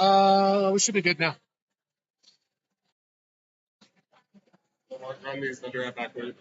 We should be good now. Run these under backward.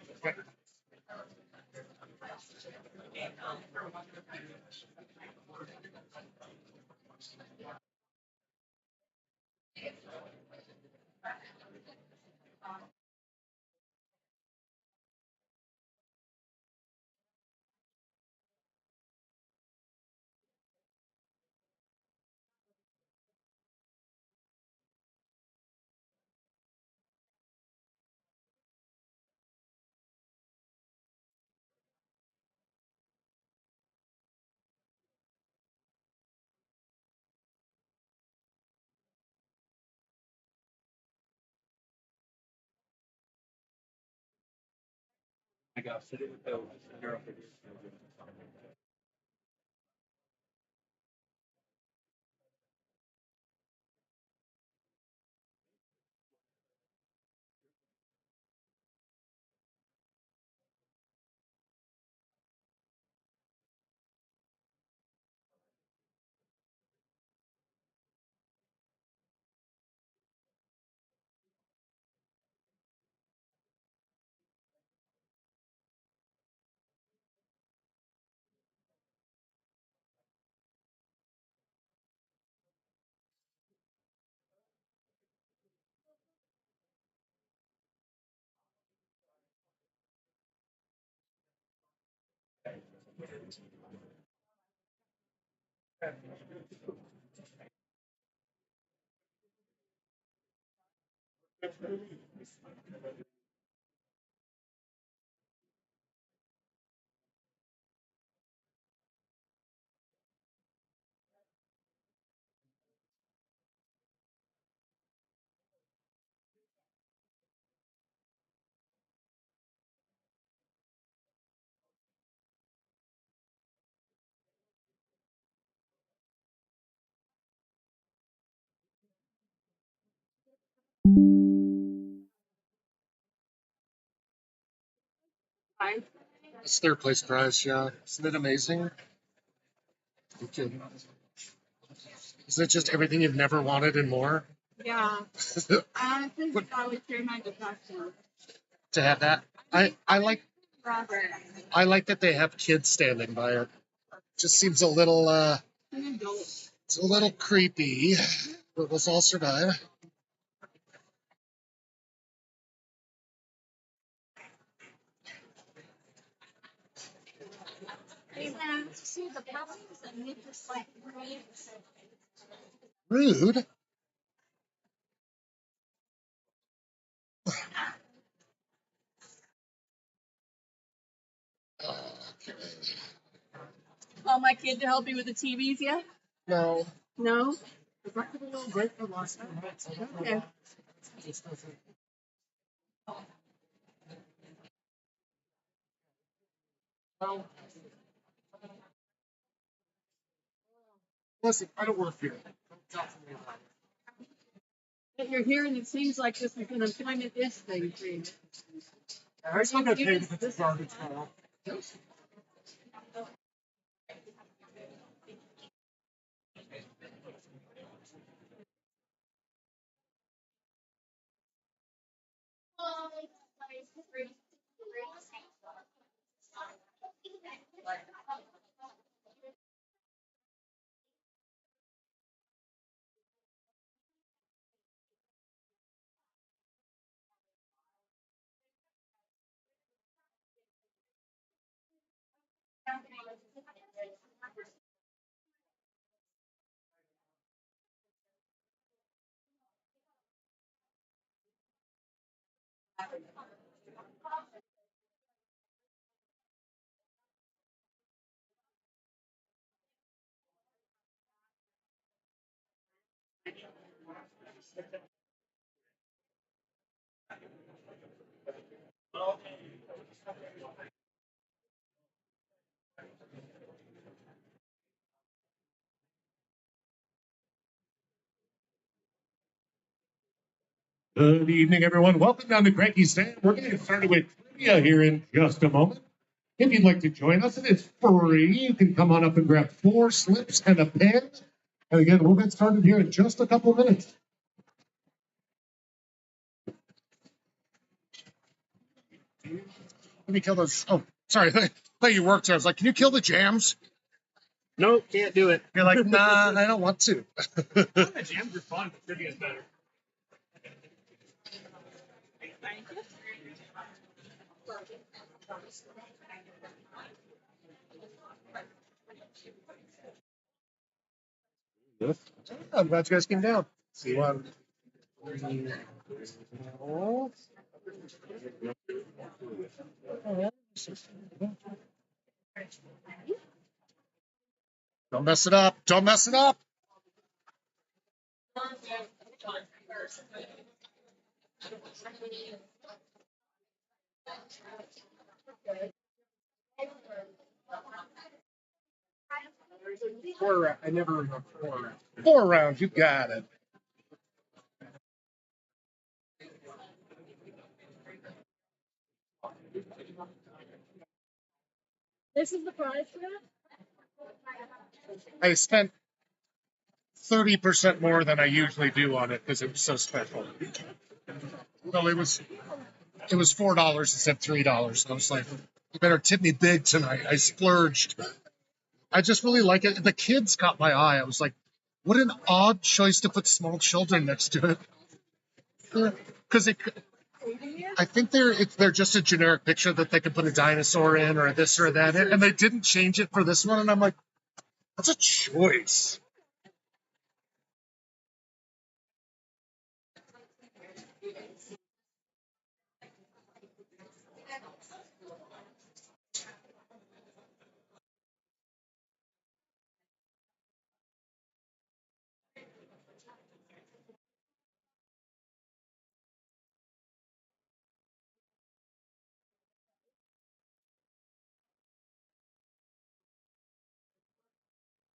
I got It's their place prize, yeah. Isn't it amazing? Okay. Is it just everything you've never wanted and more? Yeah. I think I would say my deduction. To have that? I like Robert. I like that they have kids standing by it. Just seems a little it's a little creepy, but let's all survive. They went to see the puppies and they just like Rude. Oh, my kid to help you with the TVs yet? No. No? Great for lost Okay. Listen, I don't work here. But you're here and it seems like this is an employment is thing for you. I still get paid if it's garbage now. Good evening, everyone. Welcome down to Cranky's Stand. We're going to get started with trivia here in just a moment. If you'd like to join us, it is free. You can come on up and grab 4 slips and a pen And again, we'll get started here in just a couple minutes. Let me kill those. Oh, sorry. I thought you worked there. I was like, can you kill the jams? Nope, can't do it. You're like, nah, I don't want to. The jams are fun, but trivia is better. I'm glad you guys came down. See one. Don't mess it up. Don't mess it up. I never remember 4 rounds. 4 rounds, you got it. This is the prize for that? I spent 30% more than I usually do on it because it was so special. Well, it was $4 instead of $3. I was like, you better tip me big tonight. I splurged. I just really like it. The kids caught my eye. I was like, what an odd choice to put small children next to it. Because I think they're just a generic picture that they could put a dinosaur in or this or that in, and they didn't change it for this one. And I'm like, that's a choice.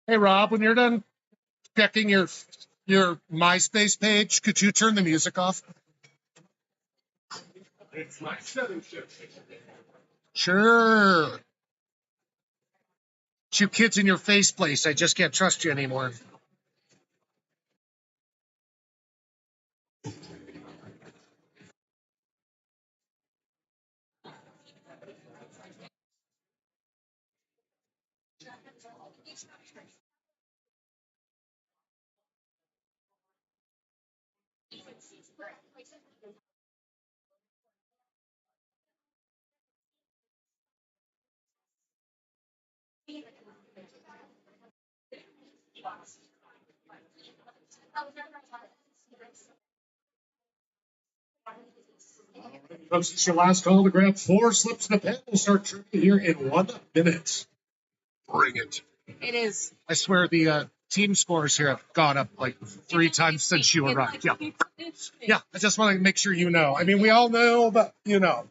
Hey, Rob, when you're done checking your MySpace page, could you turn the music off? It's my 7 shift. Sure. It's you kids in your face place. I just can't trust you anymore. Folks, it's your last call to grab 4 slips in the pen. We'll start trivia here in 1 minute. Bring it. It is. I swear the team scores here have gone up like 3 times since you arrived. Yeah. Yeah, I just want to make sure you know. I mean, we all know, but you know.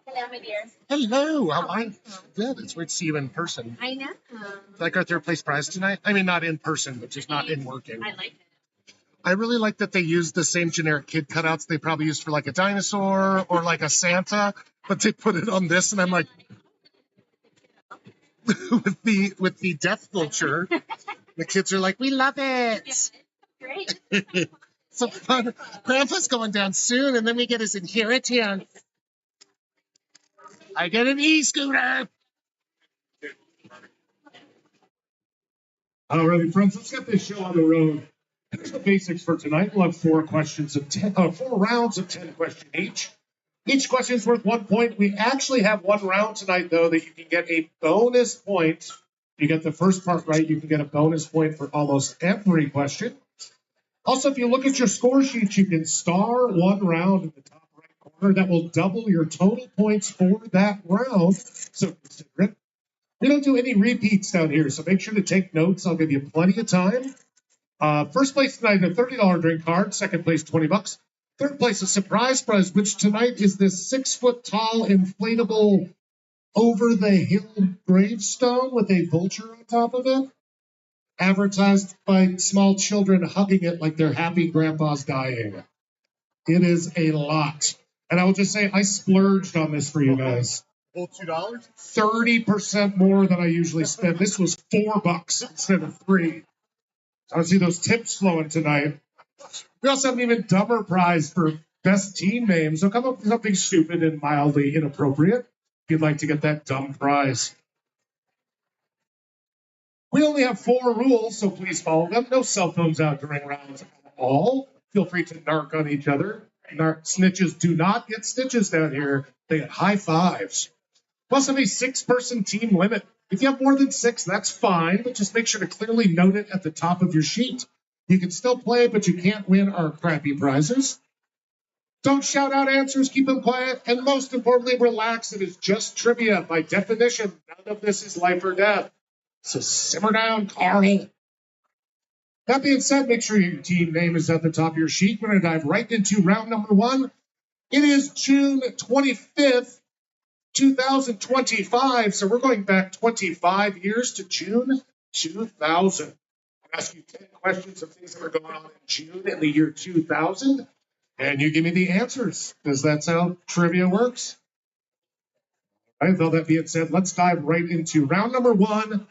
Hello, my dear. Hello. How are you? Good. It's weird to see you in person. I know. Like our third place prize tonight? I mean, not in person, but just not in working. I like it. I really like that they used the same generic kid cutouts they probably used for like a dinosaur or like a Santa, but they put it on this, and I'm like, with the death vulture, the kids are like, we love it. Great. So fun. Grandpa's going down soon, and then we get his inheritance. I get an e-scooter. All right, friends, let's get this show on the road. Here's the basics for tonight. We'll have 4 rounds of 10 questions each. Each question is worth 1 point. We actually have 1 round tonight, though, that you can get a bonus point. If you get the first part right, you can get a bonus point for almost every question. Also, if you look at your score sheet, you can star 1 round in the top right corner. That will double your total points for that round. So consider it. We don't do any repeats down here, so make sure to take notes. I'll give you plenty of time. First place tonight, a $30 drink card. Second place, $20. Third place, a surprise prize, which tonight is this 6-foot-tall inflatable over-the-hill gravestone with a vulture on top of it, advertised by small children hugging it like their happy grandpa's dying. It is a lot. And I will just say, I splurged on this for you guys. Whole $2? 30% more than I usually spend. This was $4 instead of 3. I see those tips flowing tonight. We also have an even dumber prize for best team name. So come up with something stupid and mildly inappropriate if you'd like to get that dumb prize. We only have 4 rules, so please follow them. No cell phones out during rounds at all. Feel free to narc on each other. Snitches do not get stitches down here. They get high fives. Plus have a 6-person team limit. If you have more than 6, that's fine, but just make sure to clearly note it at the top of your sheet. You can still play, but you can't win our crappy prizes. Don't shout out answers, keep them quiet, and most importantly, relax. It is just trivia. By definition, none of this is life or death. So simmer down, Carl. That being said, make sure your team name is at the top of your sheet. We're going to dive right into round number 1. It is June 25th, 2025. So we're going back 25 years to June 2000. I'll ask you 10 questions of things that were going on in June in the year 2000, and you give me the answers. Does that how trivia works? All right, with all that being said, let's dive right into round number 1.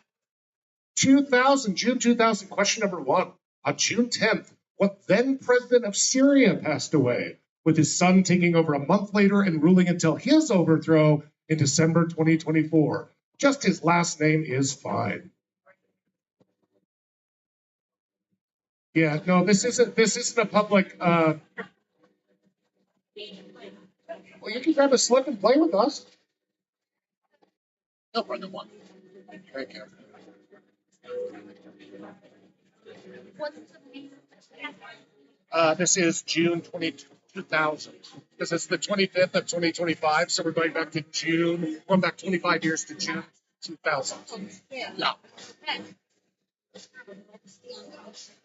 2000, June 2000, question number 1. On June 10th, what then president of Syria passed away, with his son taking over a month later and ruling until his overthrow in December 2024? Just his last name is fine. Yeah, no, this isn't a public. Well, you can grab a slip and play with us. No, brother one. Thank you. This is June 2000. This is the 25th of 2025, so we're going back to June. Going back 25 years to June 2000. Yeah. All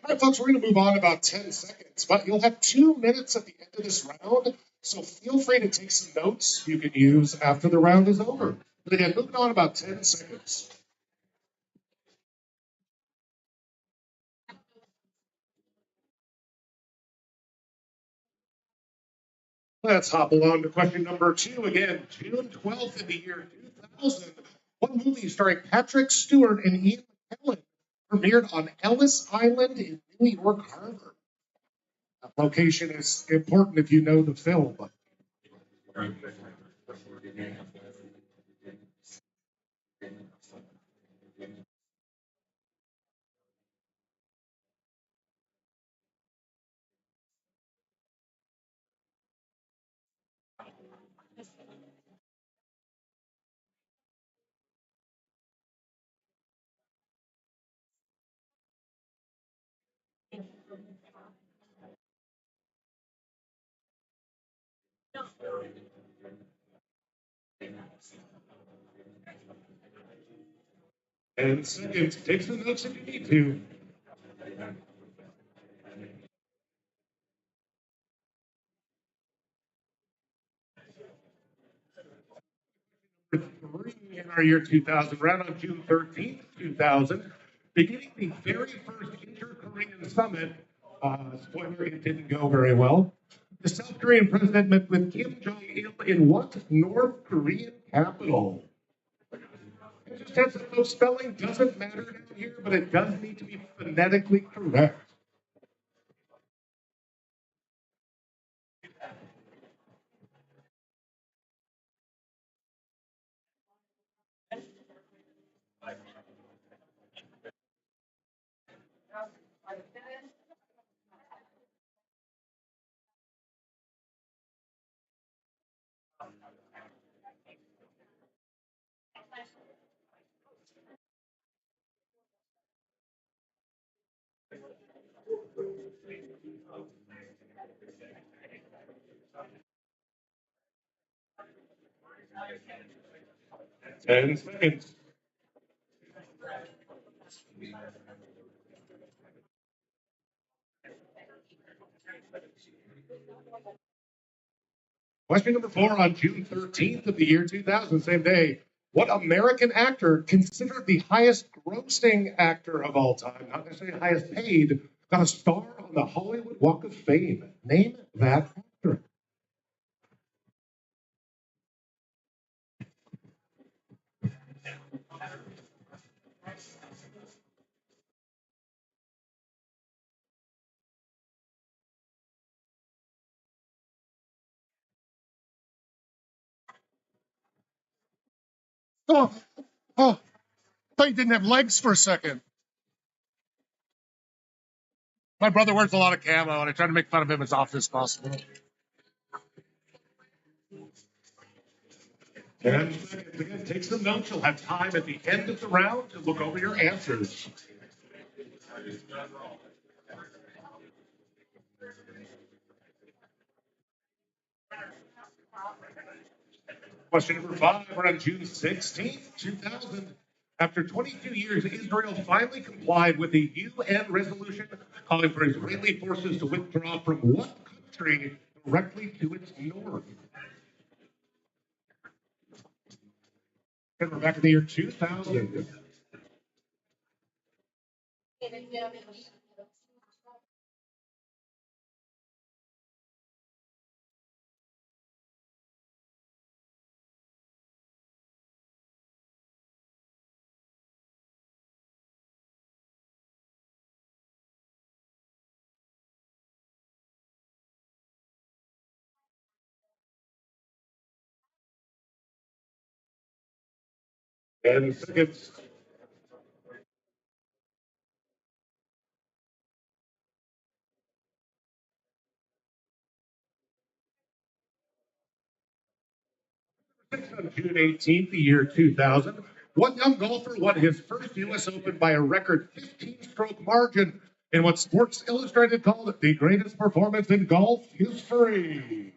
right, folks, we're going to move on about 10 seconds, but you'll have 2 minutes at the end of this round, so feel free to take some notes you can use after the round is over. But again, moving on about 10 seconds. Let's hop along to question number 2 again. June 12th in the year 2000, what movie starring Patrick Stewart and Ian McKellen premiered on Ellis Island in New York Harbor? That location is important if you know the film. 10 seconds. Take some notes if you need to. Three in our year 2000, round on June 13th, 2000, beginning the very first inter-Korean summit. Spoiler, it didn't go very well. The South Korean president met with Kim Jong-il in what North Korean capital? Just as no spelling doesn't matter down here, but it does need to be phonetically correct. Ten seconds. Question number 4 on June 13th of the year 2000, same day. What American actor, considered the highest grossing actor of all time, not necessarily highest paid, got a star on the Hollywood Walk of Fame? Name that actor. Oh, oh, thought you didn't have legs for a second. My brother wears a lot of camo, and I try to make fun of him as often as possible. 10 seconds. Again, take some notes. You'll have time at the end of the round to look over your answers. Question number 5. We're on June 16th, 2000. After 22 years, Israel finally complied with the UN resolution calling for Israeli forces to withdraw from what country directly to its north? And we're back in the year 2000. And seconds. On June 18th, the year 2000, what young golfer won his first U.S. Open by a record 15-stroke margin in what Sports Illustrated called the greatest performance in golf history?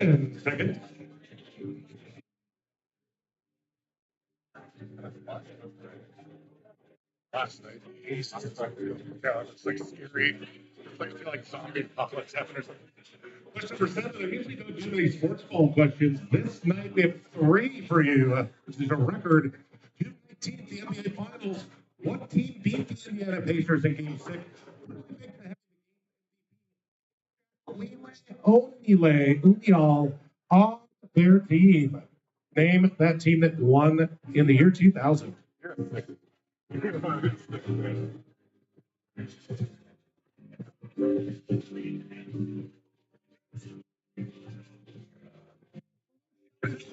And seconds. Last night, it's like scary. It's like, I feel like zombie apocalypse happened or something. Question number 7. I usually don't do any sports ball questions. This night we have 3 for you, which is a record. June 19th, the NBA Finals. What team beat the Indiana Pacers in Game 6? Unial on their team. Name that team that won in the year 2000.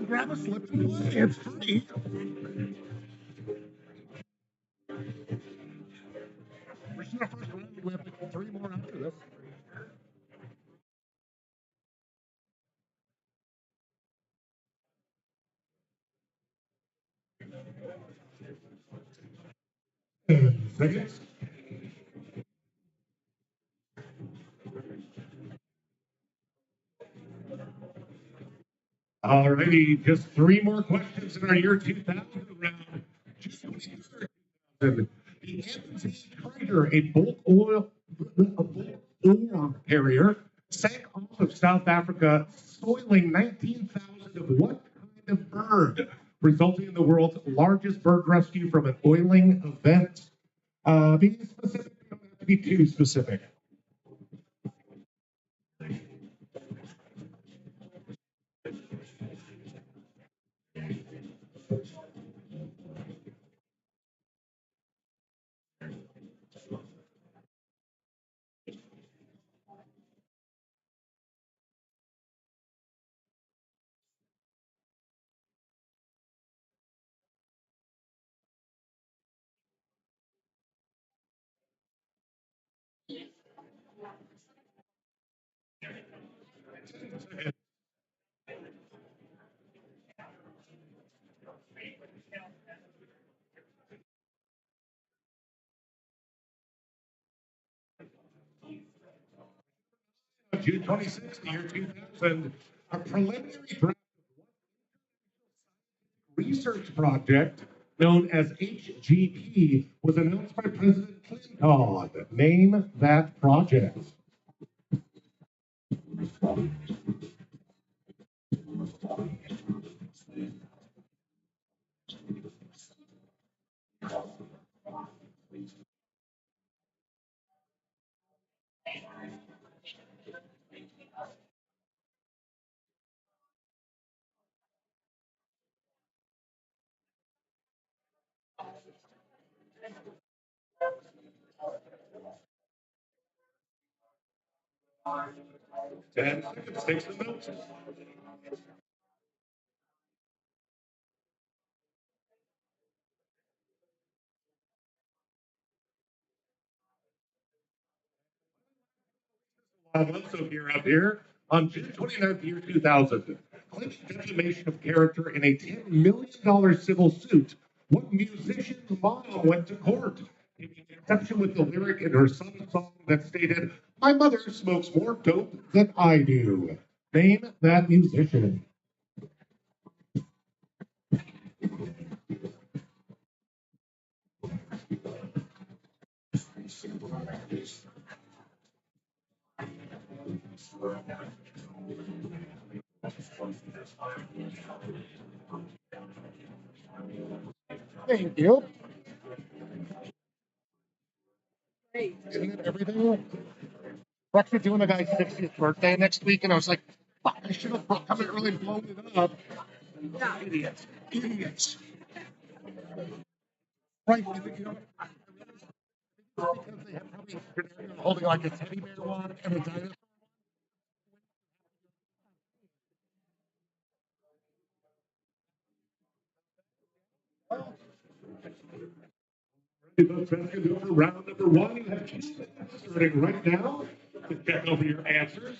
Grab a slip and play. It's free. We're in our first round. We have 3 more after this. Seconds. All righty, just 3 more questions in our year 2000 round. The MT Trader, a bulk ore carrier, sank off of South Africa, soiling 19,000 of what kind of bird, resulting in the world's largest bird rescue from an oiling event? Be specific, you don't have to be too specific. June 26th, year 2000, a preliminary draft research project known as HGP was announced by President Clinton. Name that project. 10 seconds. Take some notes. Also here up here on June 29th, year 2000, claims defamation of character in a $10 million civil suit. What musician's mom went to court, taking exception with the lyric in her son's song that stated, "My mother smokes more dope than I do." Name that musician. Thank you. Great. Isn't it everything? We're actually doing a guy's 60th birthday next week, and I was like, fuck, I should have come in early and blown it up. Yeah. Idiots. Idiots. Right. You know, because they have probably holding like a teddy bear one and a dinosaur. Let's go for round number one. You have two minutes starting right now to check over your answers.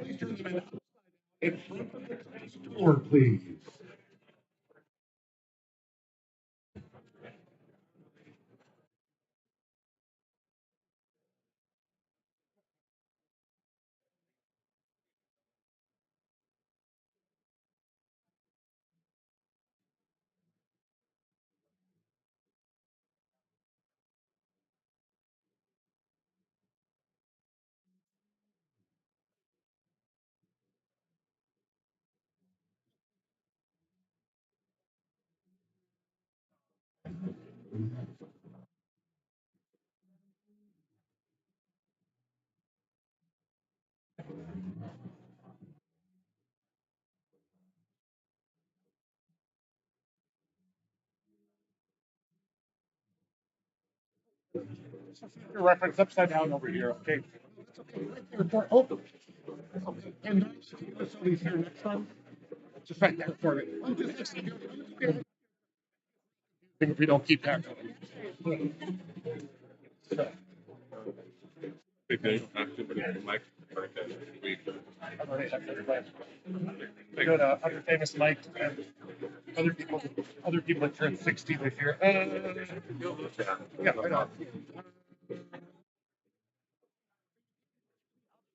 Please turn them in front of the class door, please. Your reference upside down over here. Okay. That's okay. Right there. Door open. Okay. And so he's here next time. Just right there for me. Oh, just next to you. If we don't keep that going. If they don't have to, but if the mic right there, we I've already had everybody. We go to other famous Mike and other people that turned 60 this year. Yeah, I know.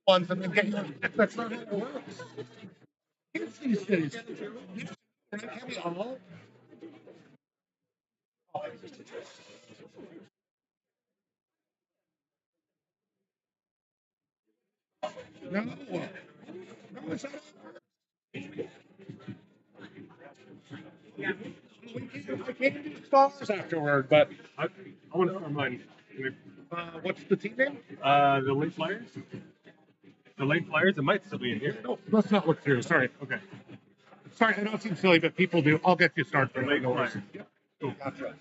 Ones and then get you. That's not how it works. Kids these days. Can't we all? No. No, it's not. I can't do stars afterward, but I want to start mine. what's the team name? The late flyers. The late flyers. It might still be in here. No, let's not look through. Sorry. Okay. Sorry, I know it seems silly, but people do. I'll get you started. The late No worries. flyers. Yep. Cool. Gotcha.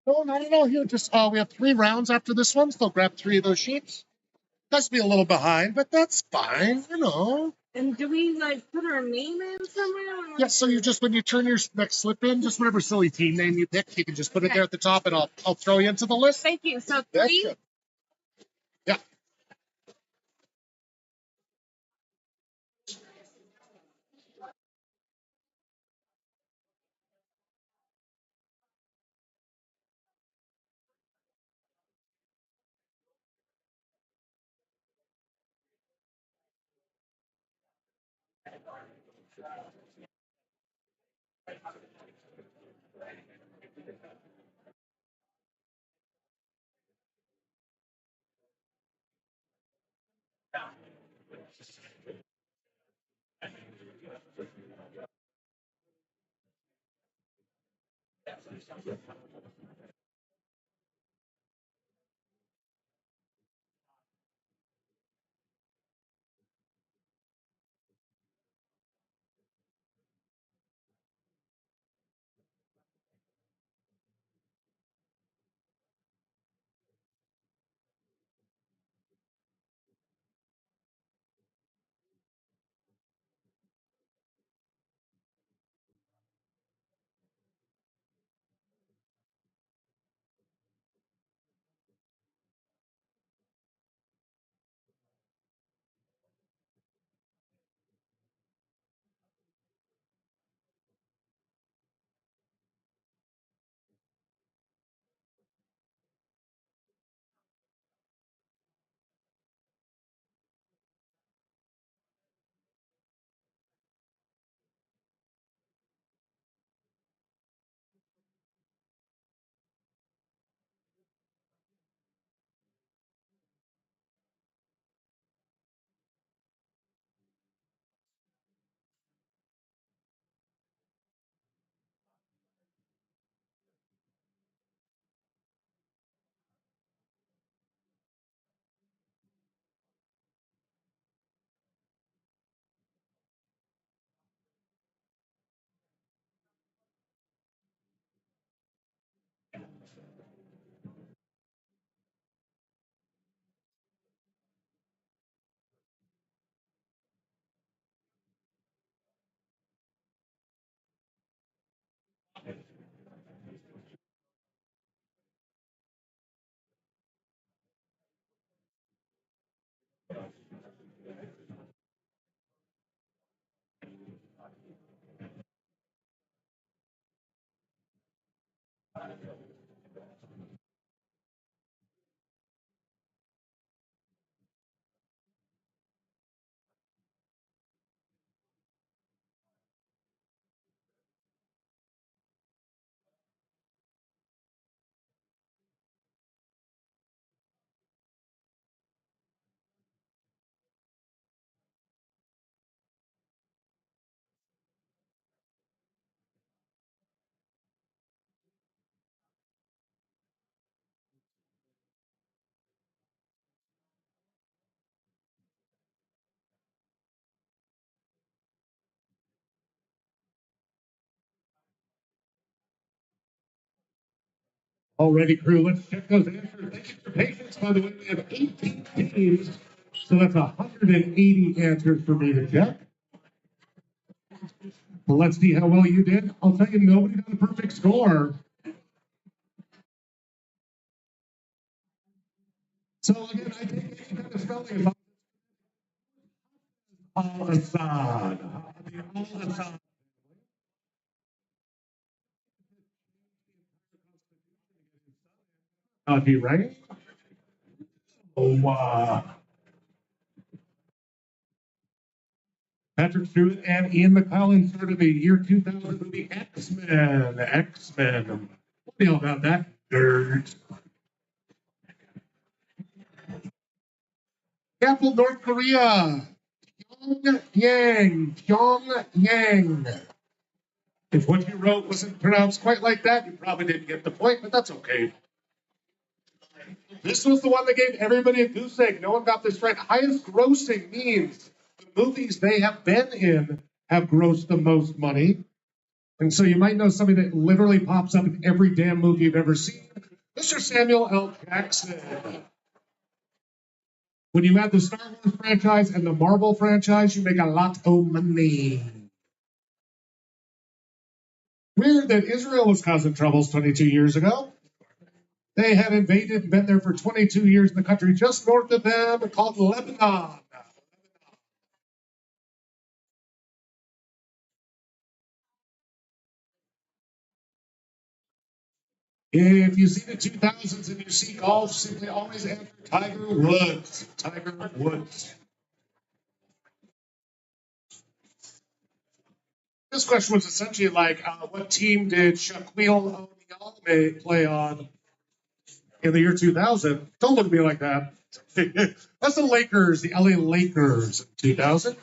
No, not at all. Here, just we have 3 rounds after this one, so grab 3 of those sheets. Does be a little behind, but that's fine, you know. And do we like put our name in somewhere? Yeah, so you just when you turn your next slip in, just whatever silly team name you pick, you can just put it there at the top, and I'll throw you into the list. Thank you. So That's 3. good. Yeah. Alrighty, crew, let's check those answers. Thank you for your patience. By the way, we have 18 teams, so that's 180 answers for me to check. Well, let's see how well you did. I'll tell you, nobody got a perfect score. So again, I take any kind of spelling. Al-Assad. The Al-Assad. Be right. Oh, Patrick Stewart and Ian McKellen started the year 2000 movie X-Men. X-Men. What do you know about that, nerds? Capital North Korea. Pyongyang. If what you wrote wasn't pronounced quite like that, you probably didn't get the point, but that's okay. This was the one that gave everybody a goose egg. No one got this right. Highest grossing means the movies they have been in have grossed the most money. And so you might know somebody that literally pops up in every damn movie you've ever seen. Mr. Samuel L. Jackson. When you add the Star Wars franchise and the Marvel franchise, you make a lot of money. Weird that Israel was causing troubles 22 years ago. They had invaded and been there for 22 years in the country just north of them called Lebanon. If you see the 2000s and you see golf, simply always answer Tiger Woods. Tiger Woods. This question was essentially like, what team did Shaquille O'Neal play on in the year 2000? Don't look at me like that. That's the Lakers, the LA Lakers in 2000.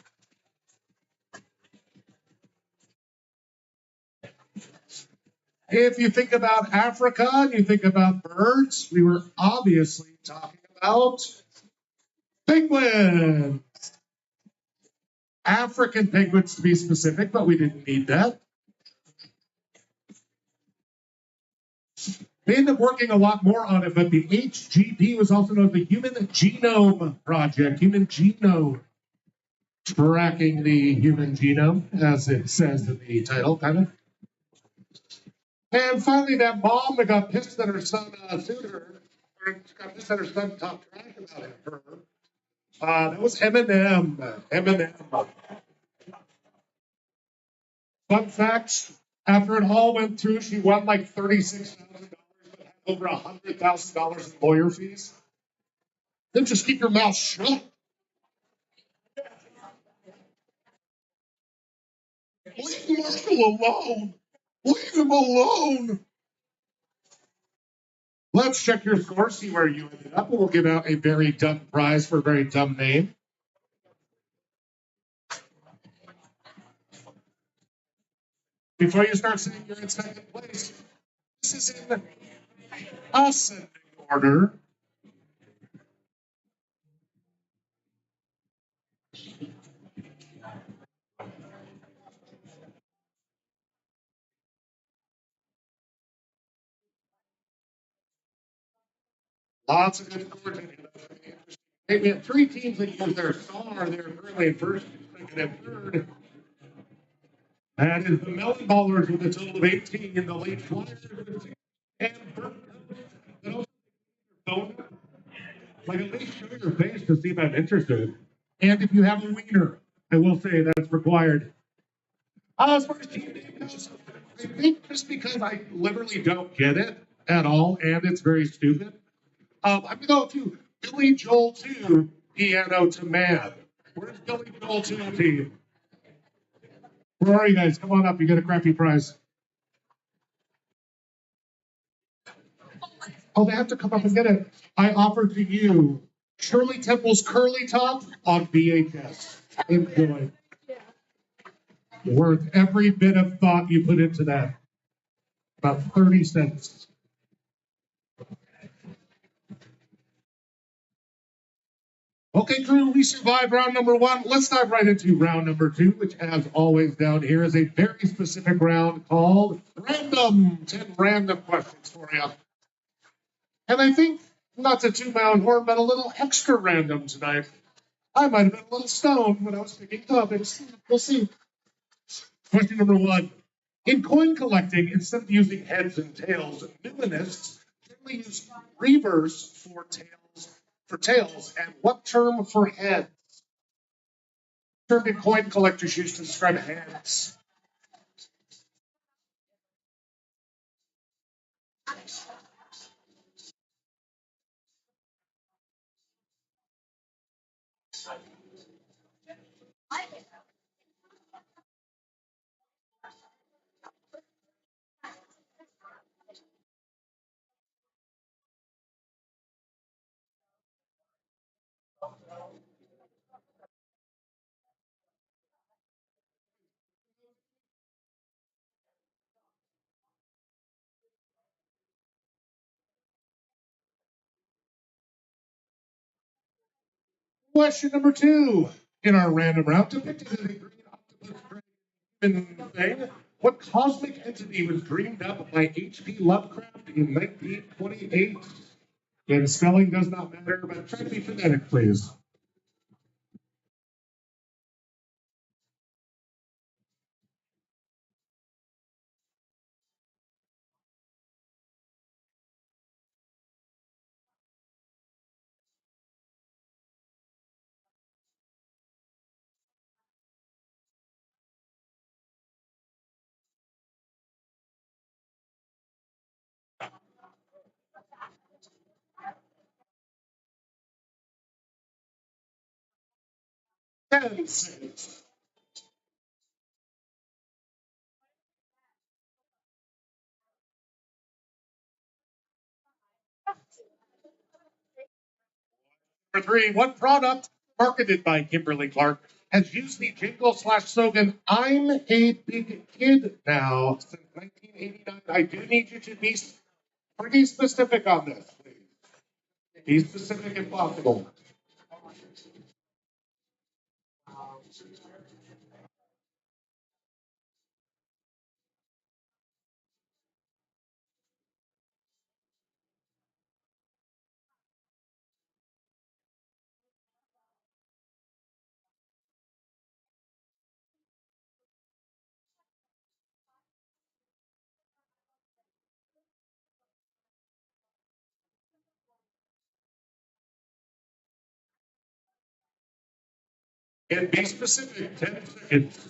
If you think about Africa and you think about birds, we were obviously talking about penguins. African penguins to be specific, but we didn't need that. They ended up working a lot more on it, but the HGP was also known as the Human Genome Project. Human Genome, tracking the human genome, as it says in the title, kind of. And finally, that mom that got pissed that her son sued her, or got pissed that her son talked trash about her. That was Eminem. Eminem. Fun fact, after it all went through, she won like $36,000, but had over $100,000 in lawyer fees. Then just keep your mouth shut. Leave Marshall alone. Leave him alone. Let's check your score, see where you ended up, and we'll give out a very dumb prize for a very dumb name. Before you start saying you're in second place, this is in ascending order. Lots of good scores in here. Hey, we have three teams that use their star. They're currently in first, second, and third. That is the Melon Ballers with a total of 18, and the Late Flyers and Burnt Toast. Like, at least show your face to see if I'm interested. And if you have a wiener, I will say that's required. As far as team name goes, I think just because I literally don't get it at all, and it's very stupid, I'm going to go to Billy Joel 2, Piano to Man. Where's Billy Joel 2 team? Where are you guys? Come on up. You get a crappy prize. Oh, they have to come up and get it. I offer to you Shirley Temple's Curly Top on VHS. Enjoy. Worth every bit of thought you put into that. About 30 cents. Okay, crew, we survived round number one. Let's dive right into round number two, which, as always, down here is a very specific round called Random. 10 random questions for you. And I think, not to toot my own horn, but a little extra random tonight. I might have been a little stoned when I was picking topics. We'll see. Question number one. In coin collecting, instead of using heads and tails, numismatists generally use reavers for tails, and what term for heads? What term did coin collectors use to describe heads? Question number 2 in our random round, depicted as a green octopus dragon thing. What cosmic entity was dreamed up by H.P. Lovecraft in 1928? And spelling does not matter, but try to be phonetic, please. And six. Number 3, what product marketed by Kimberly Clark has used the jingle slash slogan, I'm a big kid now, since 1989? I do need you to be pretty specific on this, please. Be specific if possible. And be specific, 10 seconds.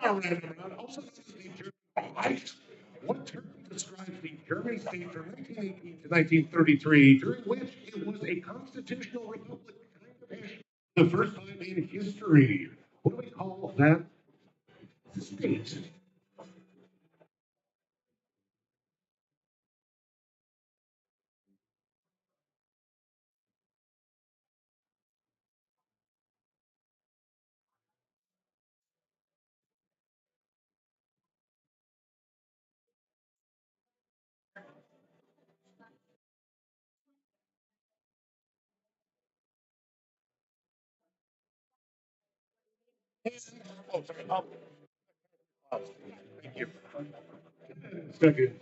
Our random round also uses the German Reich. What term describes the German state from 1918 to 1933, during which it was a constitutional republic, the first time in history? What do we call that state? Oh, sorry. Thank you. 10 seconds.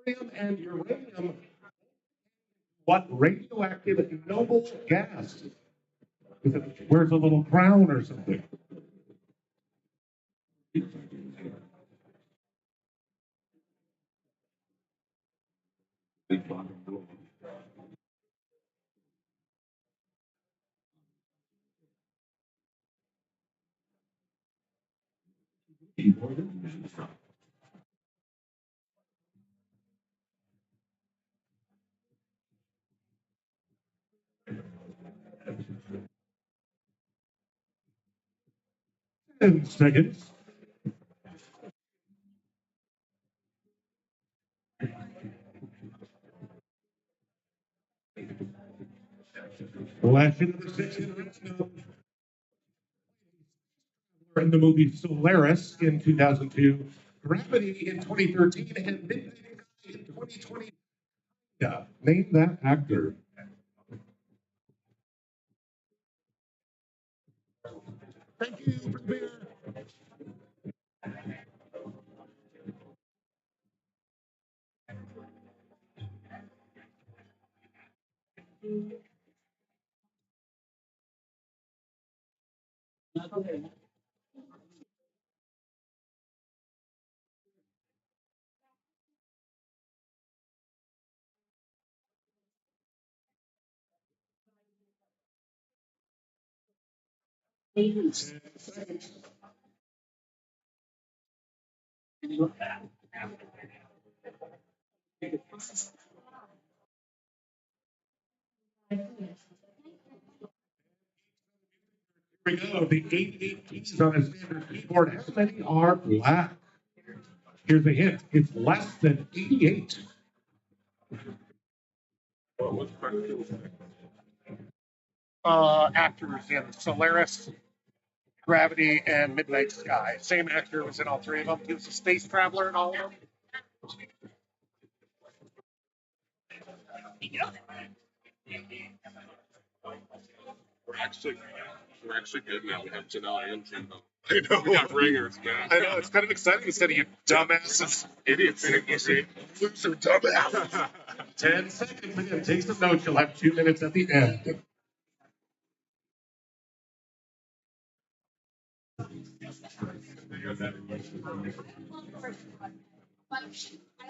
Thorium and uranium. What radioactive noble gas? Is it, where's a little crown or something? 10 seconds. Question number 6 in the movie Solaris in 2002, Gravity in 2013, and Midnight in 2020. Yeah, name that actor. Thank you for being. 10 seconds. Here we go. The 88 keys on a standard keyboard, how many are black? Here's a hint. It's less than 88. What was question? Actors in Solaris, Gravity, and Midnight Sky. Same actor was in all three of them. He was a space traveler in all of them. We're actually good now. We have Janelle and Jimbo. I know. We got ringers, man. I know. It's kind of exciting instead of you dumbasses. Idiots. Loser dumbass. 10 seconds. Again, take some notes. You'll have 2 minutes at the end.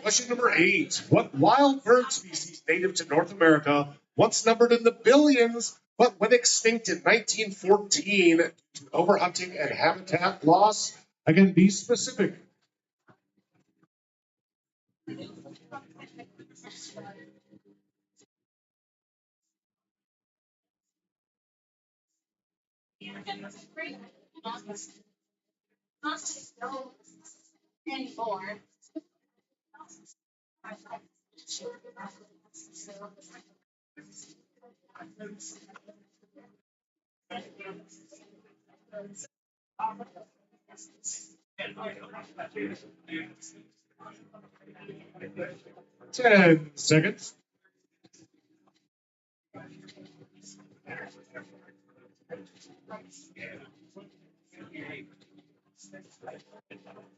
Question number 8. What wild bird species native to North America, once numbered in the billions, but went extinct in 1914 due to overhunting and habitat loss? Again, be specific. Ten seconds.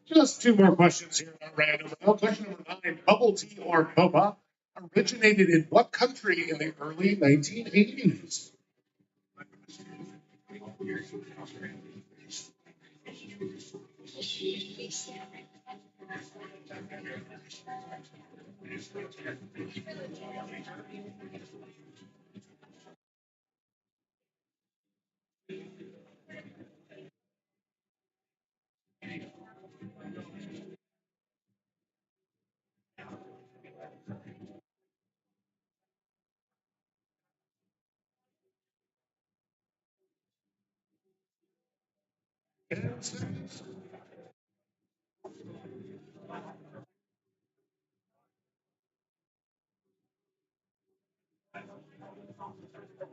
Just 2 more questions here at random. Question number 9. Bubble tea or boba originated in what country in the early 1980s?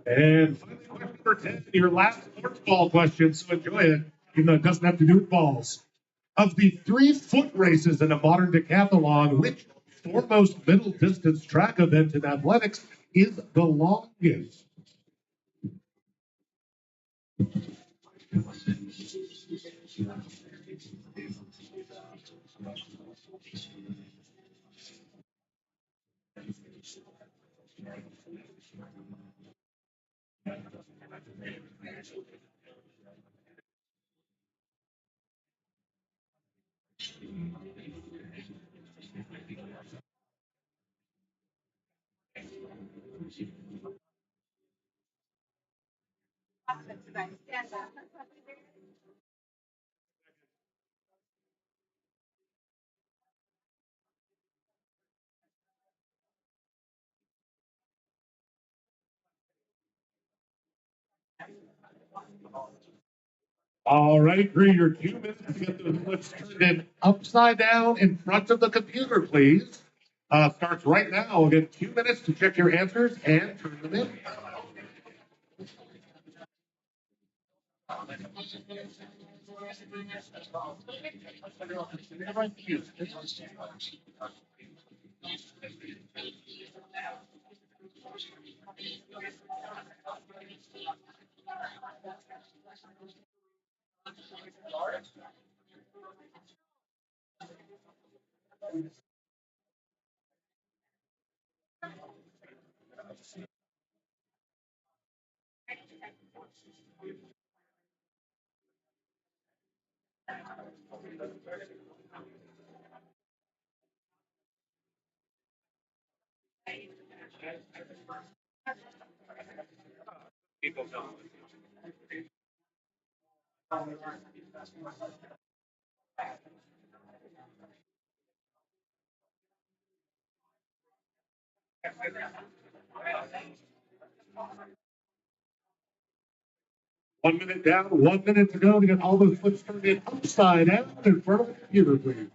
And finally, question number 10, your last sports ball question, so enjoy it, even though it doesn't have to do with balls. Of the 3 foot races in a modern decathlon, which foremost middle distance track event in athletics is the longest? All right, Bree, your 2 minutes to get those flips turned in upside down in front of the computer, please. Starts right now. We'll get 2 minutes to check your answers and turn them in. People don't. 1 minute down, 1 minute to go to get all those flips turned in upside down in front of the computer, please.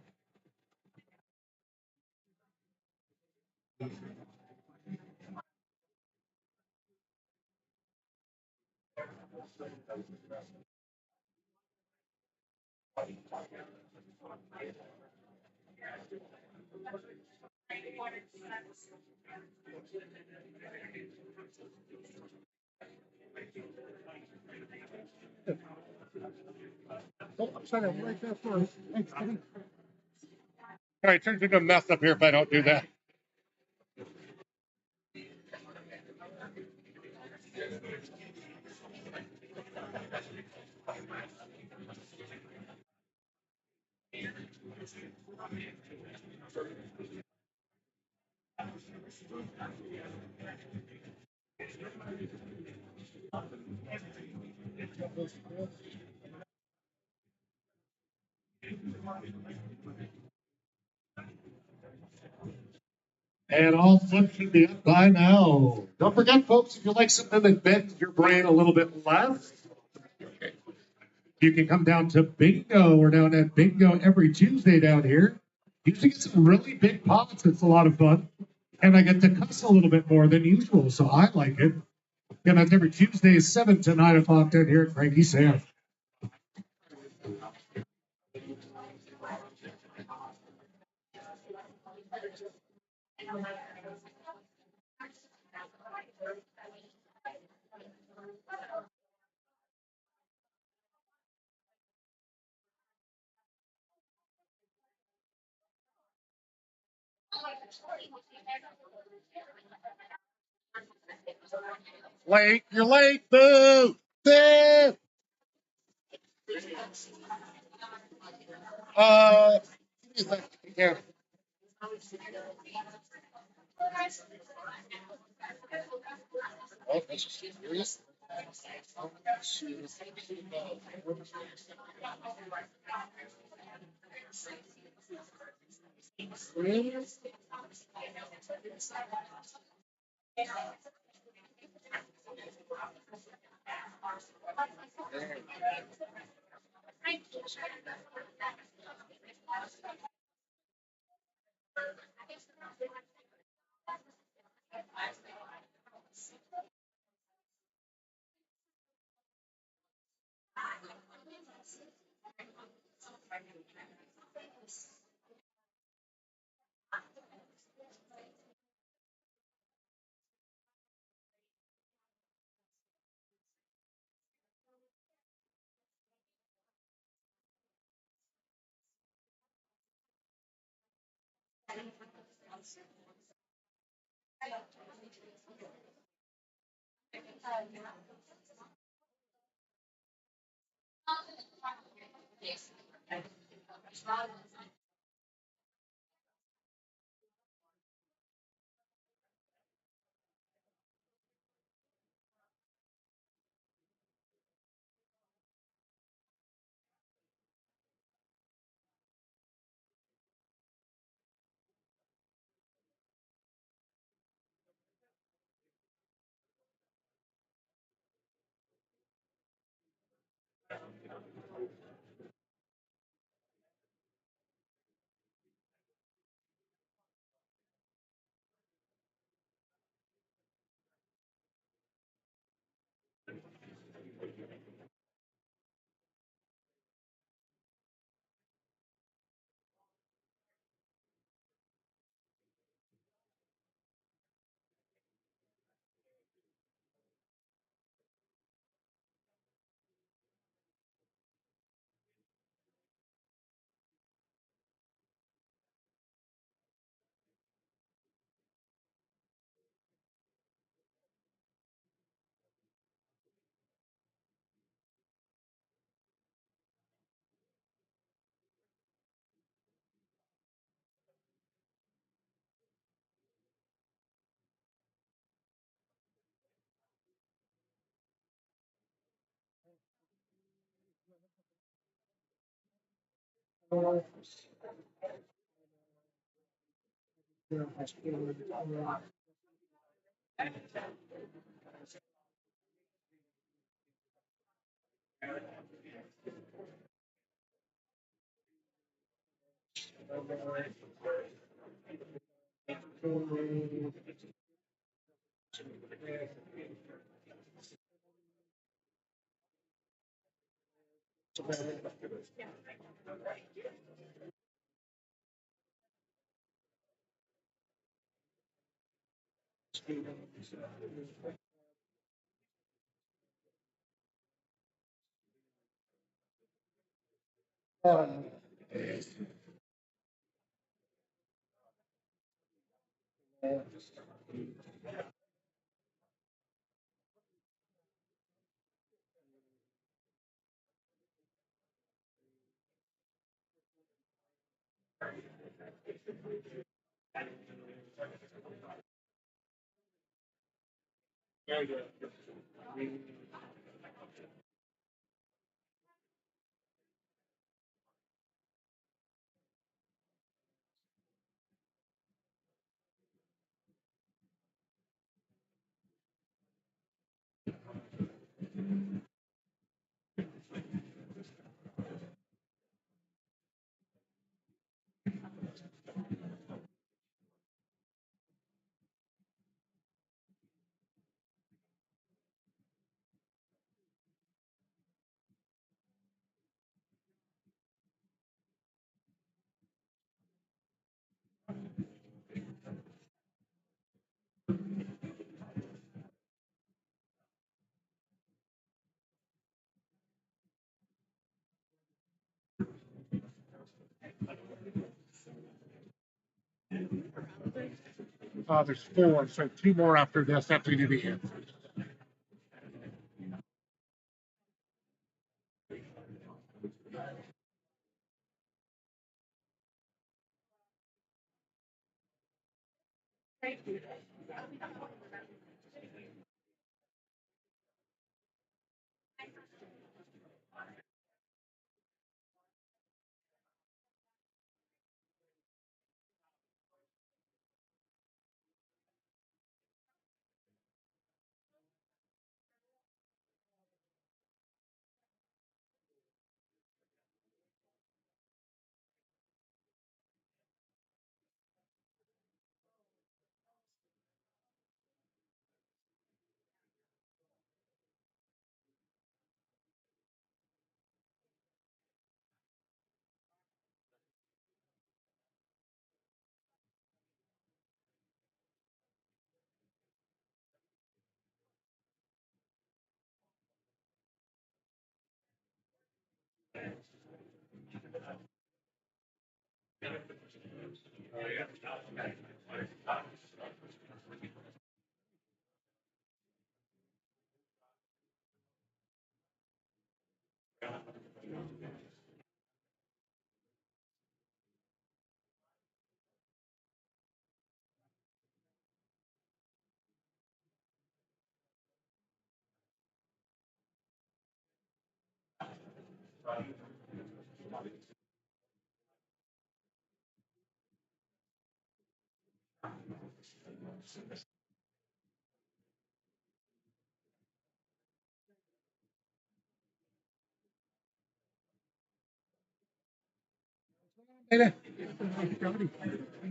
Oh, I'm sorry, I'm right there first. Thanks, Kevin. All right, turns into a mess up here if I don't do that. And all flips should be up by now. Don't forget, folks, if you like something that bends your brain a little bit left, you can come down to Bingo. We're down at Bingo every Tuesday down here. Usually get some really big pots. It's a lot of fun. And I get to cuss a little bit more than usual, so I like it. And that's every Tuesday, 7 to 9 o'clock down here at Frankie Sam. Late, you're late, boo! Boo! Yeah. Oh, that's just serious. There's 4, so 2 more after this after we do the answers.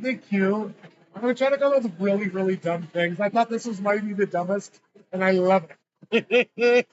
Thank you. I'm gonna try to come up with really, really dumb things. I thought this was might be the dumbest, and I love it.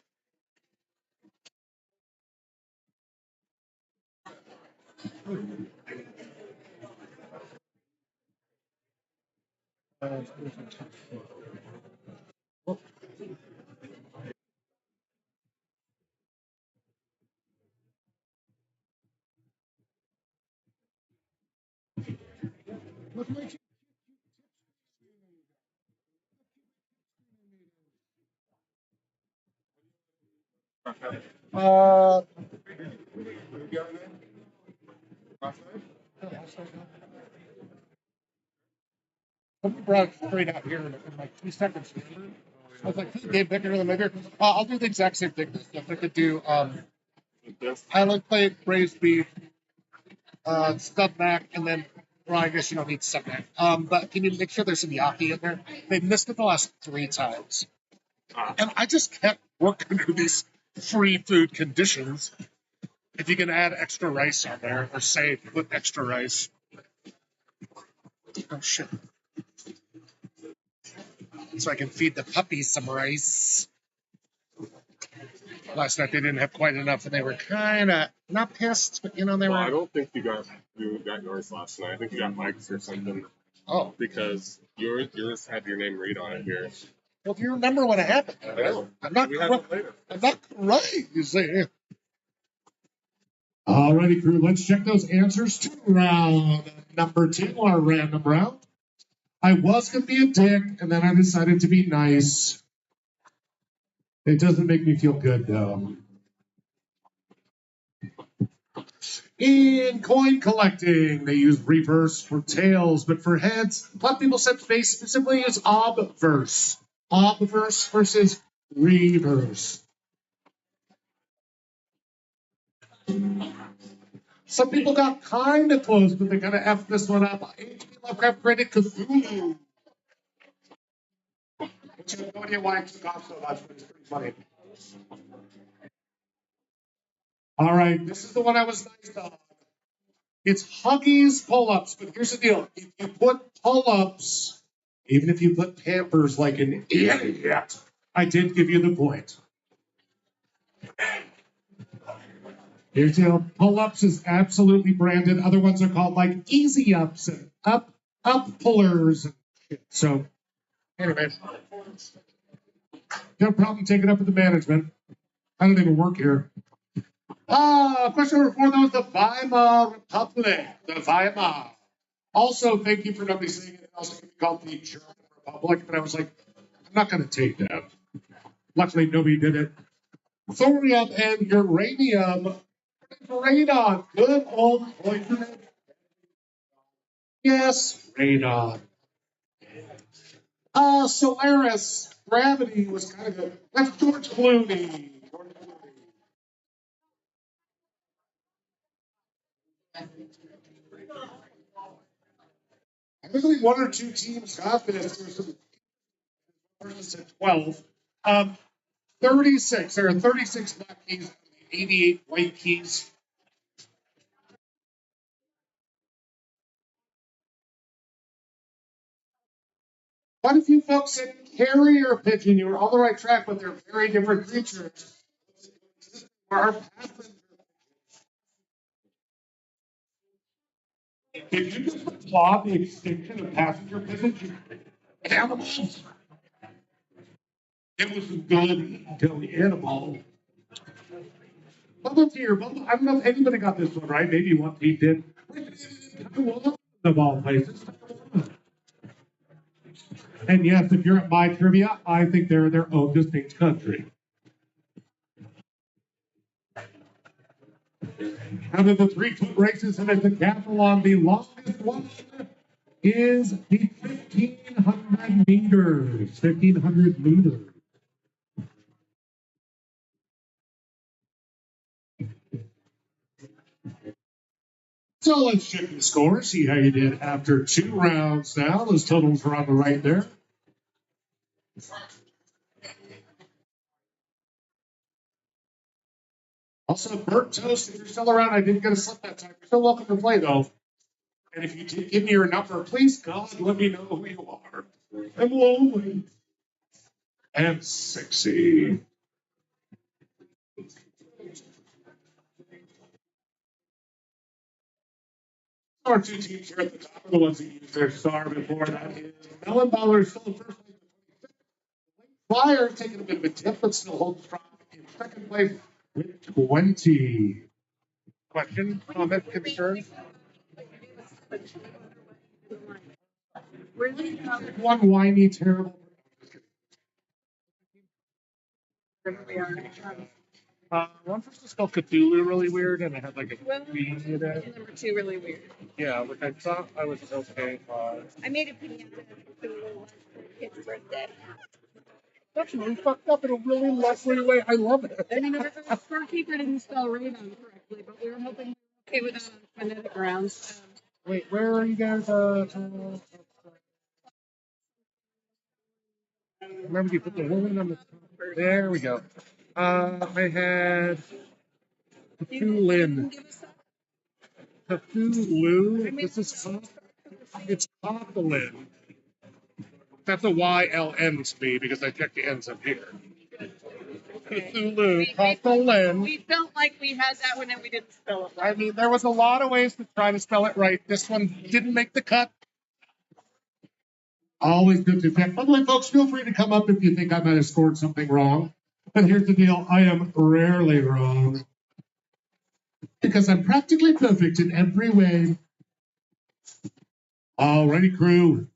uh, Somebody brought it straight out here in like 2 seconds. I was like, game bigger than bigger. I'll do the exact same thing. If I could do island plate, braised beef, stuffed mac, and then, well, I guess you don't need stuffed mac. But can you make sure there's some yaki in there? They missed it the last 3 times. And I just can't work under these free food conditions. If you can add extra rice on there, or say put extra rice. Oh, shit. So I can feed the puppies some rice. Last night they didn't have quite enough, and they were kind of not pissed, but they Well, I were. don't think you got yours last night. I think you got Mike's or something Oh, because yours had your name read on it here. well, do you remember what happened? I know. I'm not. We have it later. I'm not right. You say. Alrighty, crew. Let's check those answers to round number 2, our random round. I was gonna be a dick, and then I decided to be nice. It doesn't make me feel good though. In coin collecting, they use reverse for tails, but for heads, a lot of people said face specifically is obverse. Obverse versus reverse. Some people got kind of close, but they kind of effed this one up. HP Lovecraft created Cthulhu. Which I have no idea why it took off so much, but it's pretty funny. All right, this is the one I was nice on. It's Huggies pull-ups, but here's the deal. If you put pull-ups, even if you put Pampers like an idiot, I did give you the point. Here's the deal. Pull-ups is absolutely branded. Other ones are called like Easy Ups and Up Pullers and shit. So, anyway, no problem taking up with the management. I don't even work here. Question number 4, that was the Weimar Republic. The Weimar. Also, thank you for nobody saying it. Also, can be called the German Republic. But I was like, I'm not going to take that. Luckily, nobody did it. Thorium and uranium. Radon. Good old poison. Yes, radon. Solaris. Gravity was kind of good. That's George Clooney. I think only 1 or 2 teams got this. There was some person said 12. 36. There are 36 black keys, 88 white keys. Quite a few folks said carrier pigeon. You were on the right track, but they're very different creatures. Our passenger. If you just applaud the extinction of passenger pigeons, animals. It was good until the animal. Bubble Tier, Bubble. I don't know if anybody got this one right. Maybe one team did. Of all places. And yes, if you're at my trivia, I think they're their own distinct country. Out of the 3-foot races in a decathlon, the longest one is the 1,500 meters. 1,500 meters. So let's check the score, see how you did after 2 rounds now. Those totals are on the right there. Also, Burnt Toast, if you're still around, I didn't get a slip that time. You're still welcome to play, though. And if you did give me your number, please, God, let me know who you are. I'm lonely. And sexy. Our 2 teams here at the top are the ones that used their star before. That is Melon Baller still in first place. Flyer taking a bit of a dip, but still holding strong in second place with 20. Question, comment, concern? One whiny, terrible. One person spelled Cthulhu really weird, and I had like a B in it. Number 2 really weird. Yeah, which I thought I was okay. I made a pinata for his birthday. That's really fucked up in a really lovely way. I love it. I mean, our scorekeeper didn't spell radon correctly, but we were hoping okay with phonetic rounds. Wait, where are you guys? Remember you put the woman on the top. There we go. I had Cthulhu. Cthulhu. This is It's Copland. That's a YLN to me because I checked the ends up here. Cthulhu, Copland. We felt like we had that one and we didn't spell it right. I mean, there was a lot of ways to try to spell it right. This one didn't make the cut. Always good to check. By the way, folks, feel free to come up if you think I might have scored something wrong. But here's the deal. I am rarely wrong because I'm practically perfect in every way. Alrighty, crew.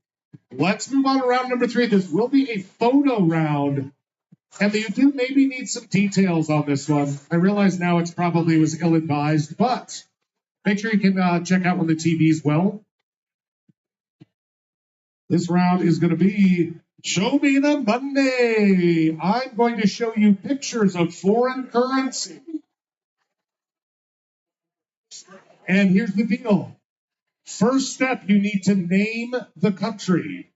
Let's move on to round number 3. This will be a photo round. And you do maybe need some details on this one. I realize now it's probably was ill-advised, but make sure you can check out on the TV as well. This round is going to be Show Me the Money. I'm going to show you pictures of foreign currency. And here's the deal. First step, you need to name the country.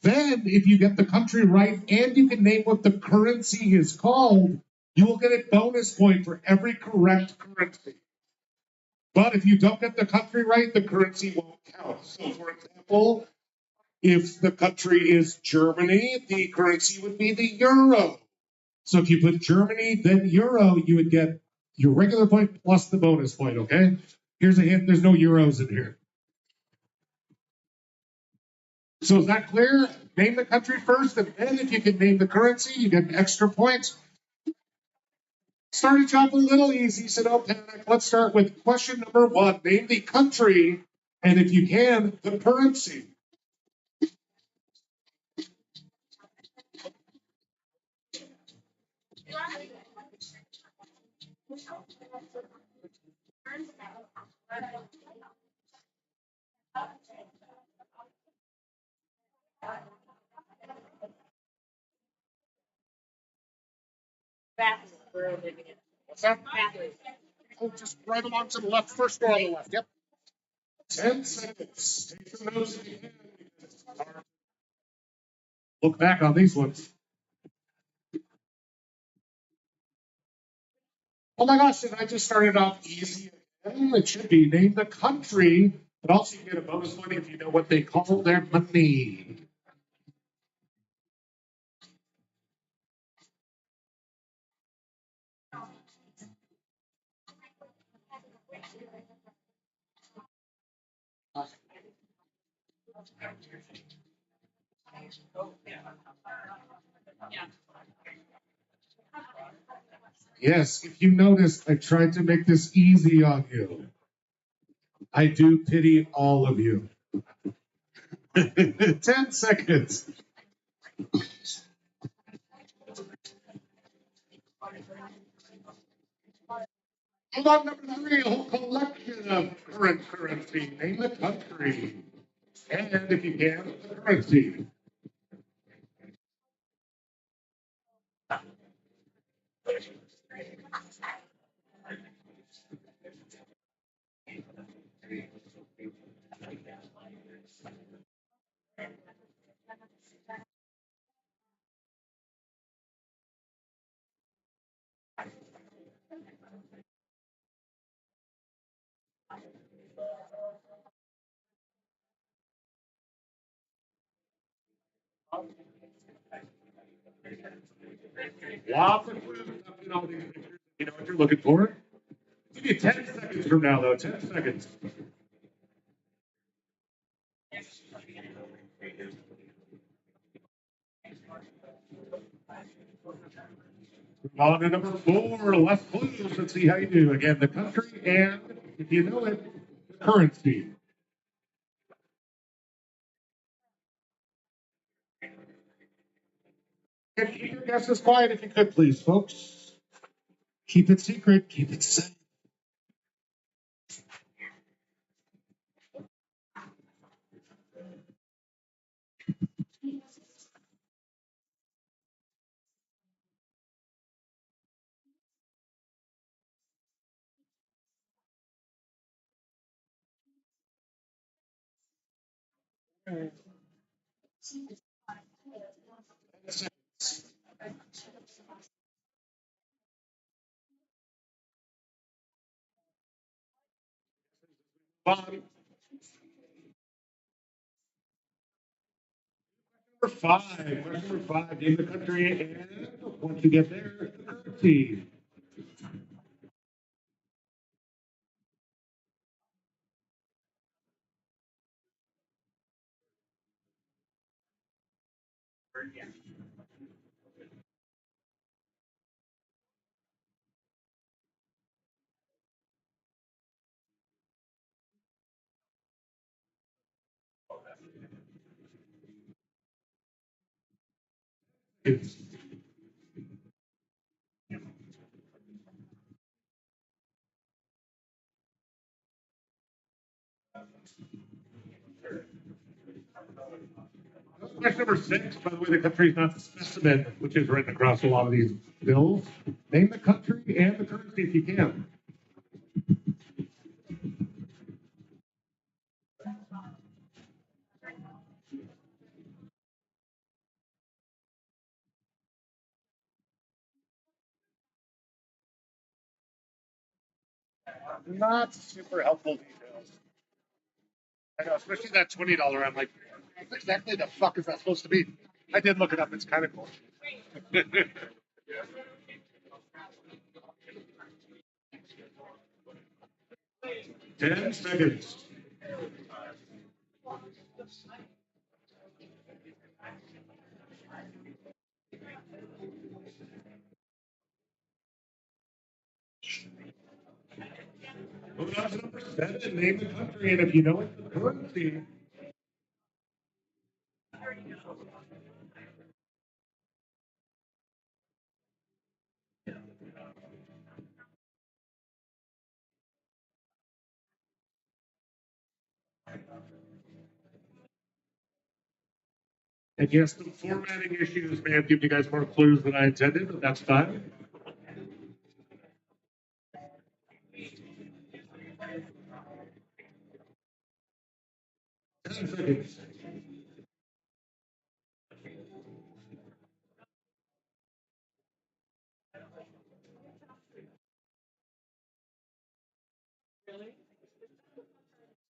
Then, if you get the country right and you can name what the currency is called, you will get a bonus point for every correct currency. But if you don't get the country right, the currency won't count. So, for example, if the country is Germany, the currency would be the euro. So if you put Germany, then euro, you would get your regular point plus the bonus point, okay? Here's a hint, there's no euros in here. So is that clear? Name the country first, and then if you can name the currency, you get an extra point. Starting off a little easy, so don't panic. Let's start with question number 1. Name the country, and if you can, the currency. What's that? Oh, just right along to the left, first door on the left. Yep. 10 seconds. Take some notes if you can. Look back on these ones. Oh my gosh, did I just start it off easy again? It should be name the country, but also you get a bonus money if you know what they call their money. Yes, if you notice, I tried to make this easy on you. I do pity all of you. 10 seconds. Hold on, number 3, a whole collection of current currency. Name the country. And if you can, the currency. Lots of clues in all these pictures. You know what you're looking for? Give you 10 seconds from now, though. 10 seconds. On to number 4, less clues. Let's see how you do. Again, the country and, if you know it, the currency. And keep your guesses quiet if you could, please, folks. Keep it secret. Keep it safe. Number five, question number five, name the country and once you get there, the currency. It's question number six, by the way, the country is not the specimen, which is written across a lot of these bills. Name the country and the currency if you can. Not super helpful details. I know, especially that $20. I'm like, what exactly the fuck is that supposed to be? I did look it up. It's kind of cool. 10 seconds. Moving on to number seven, name the country, and if you know it, the currency. And yes, some formatting issues may have given you guys more clues than I intended, but that's fine. 10 seconds.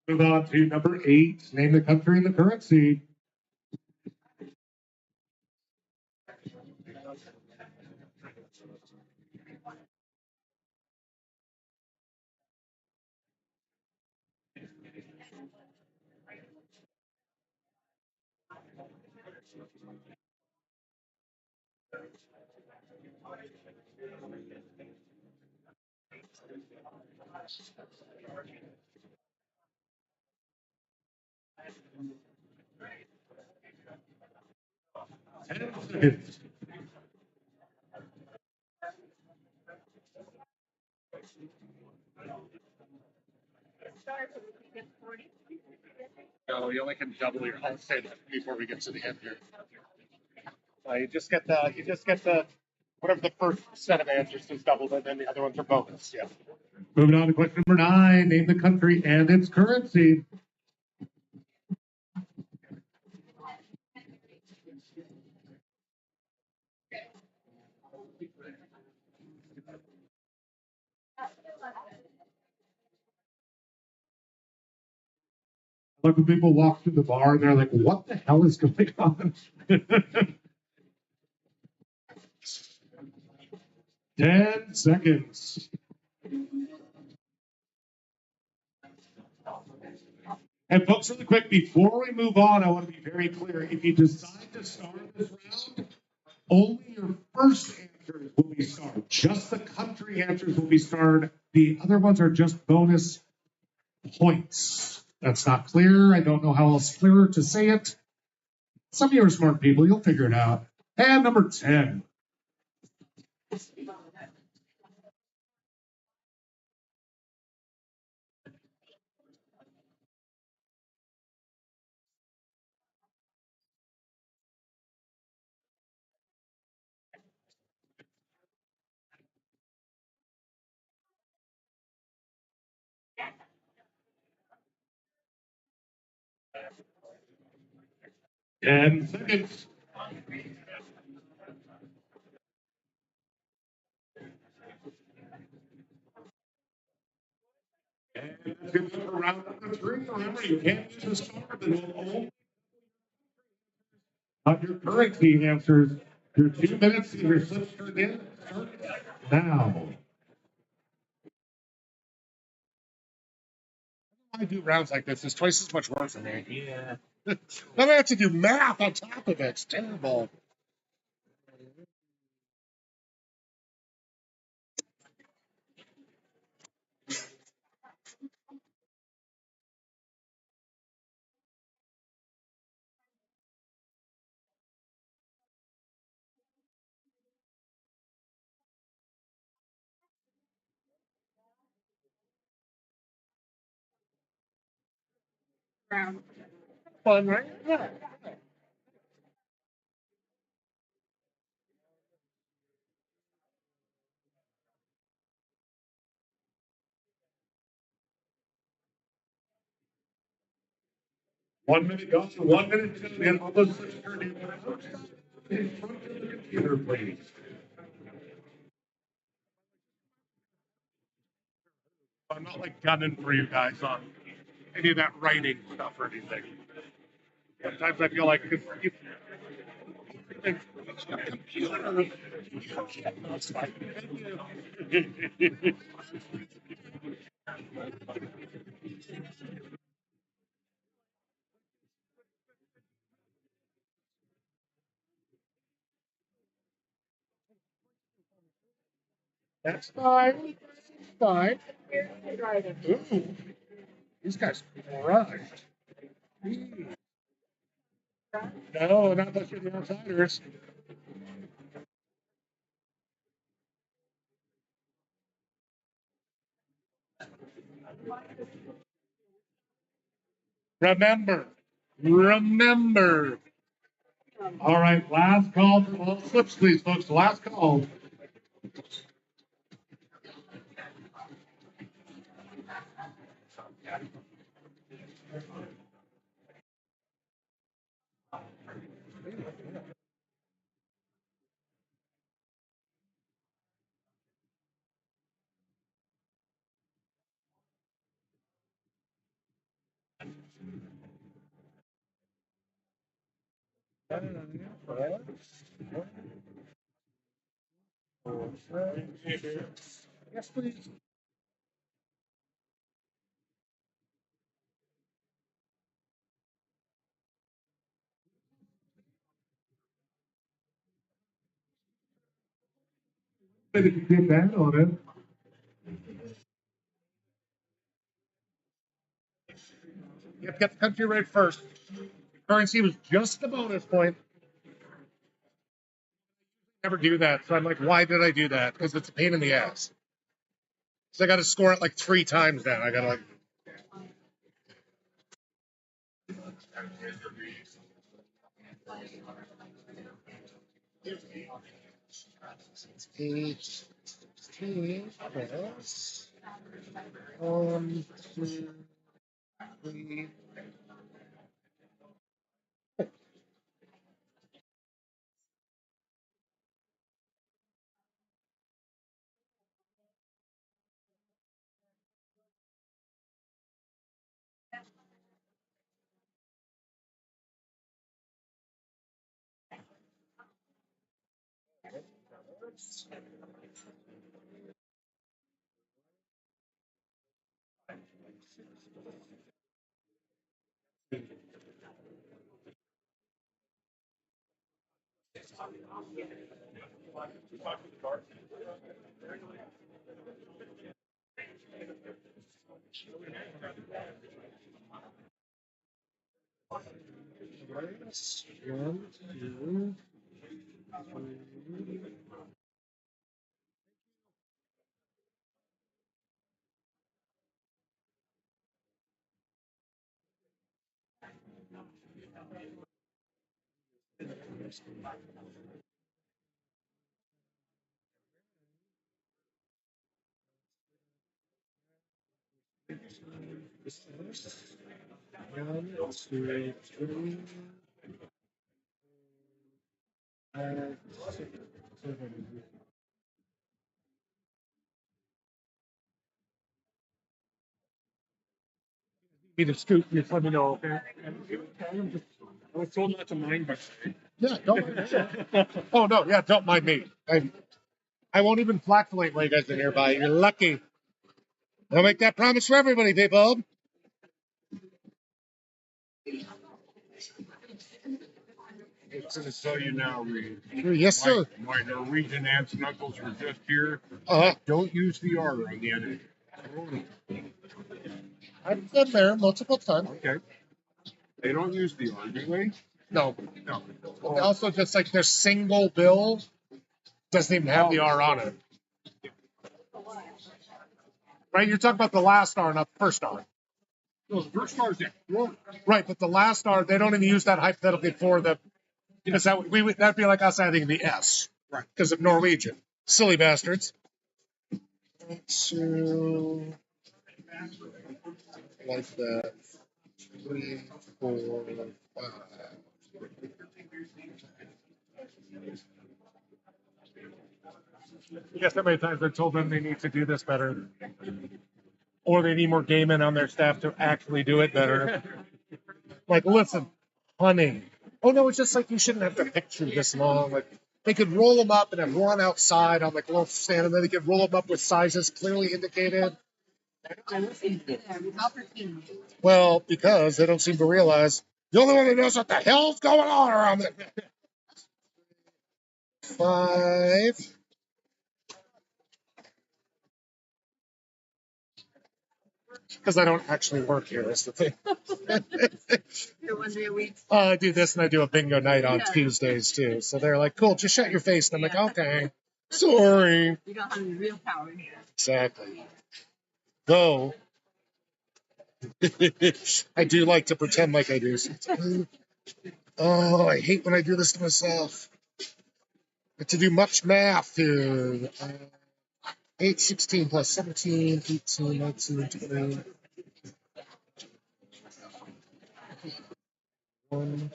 Move on to number eight, name the country and the currency. Ten seconds. No, you only can double your whole set before we get to the end here. You just get the whatever the first set of answers is doubled, and then the other ones are bonus. Yeah. Moving on to question number nine, name the country and its currency. Like when people walk through the bar and they're like, what the hell is going on? 10 seconds. And folks, really quick, before we move on, I want to be very clear. If you decide to start this round, only your first answers will be starred. Just the country answers will be starred. The other ones are just bonus points. That's not clear. I don't know how else clearer to say it. Some of you are smart people. You'll figure it out. And number 10. And seconds. And that's good for round number 3. Remember, you can't use a star, but we'll only On your current key answers, your 2 minutes and your slips turned in start now. I do rounds like this. It's twice as much work for me. Yeah. Then I have to do math on top of it. It's terrible. Round. Fun, right? Yeah. 1 minute goes to 1 minute to and all those slips turned in. In front of the computer, please. I'm not like gunning for you guys on any of that writing stuff or anything. Sometimes I feel like if you it's your computer, you can't know it's like, that's fine. That's fine. Ooh, these guys crushed. No, not unless you're the outsiders. Remember. All right, last call for all slips, please, folks. Last call. Yes, please. If you get that on it. You have to get the country right first. Currency was just the bonus point. Never do that. So I'm like, why did I do that? Because it's a pain in the ass. So I got to score it like 3 times now. I got to like. Eight, 16, plus 1, 2, 3. Minus 1, 2, 3. This first. 1, 2, 3. 5, 6, 7. Me to scoop, just let me know, okay? I was told not to mind, but Yeah, don't mind me. Oh, no, yeah, don't mind me. I won't even flatulate while you guys are nearby. You're lucky. I'll make that promise for everybody, people. I'm going to tell you now, Reed. Yes, sir. My Norwegian aunts and uncles were just here. Uh-huh. Don't use the R on the end. I've been there multiple times. Okay. They don't use the R, do they? No. No. Also, just like their single bill doesn't even have the R on it. Right? You're talking about the last R, not the first R. No, the first R's there. Right, but the last R, they don't even use that hypothetically for the, because that'd be like us adding the S. Right. Because of Norwegian. Silly bastards. 2, like that. 3, 4, 5. Yes, how many times I've told them they need to do this better, or they need more gay men on their staff to actually do it better. Like, listen, honey. Oh no, it's just like you shouldn't have to picture this long. Like, they could roll them up and have one outside on like a little stand, and then they could roll them up with sizes clearly indicated. Well, because they don't seem to realize the only one that knows what the hell's going on around there. 5. Because I don't actually work here, is the thing. You're 1 day a week. I do this and I do a bingo night on Tuesdays too. So they're like, cool, just shut your face. And I'm like, okay, sorry. You don't have any real power here. Exactly. Though, I do like to pretend like I do sometimes. Oh, I hate when I do this to myself. I have to do much math here. 8, 16 plus 17, 18, 19, 20. 1.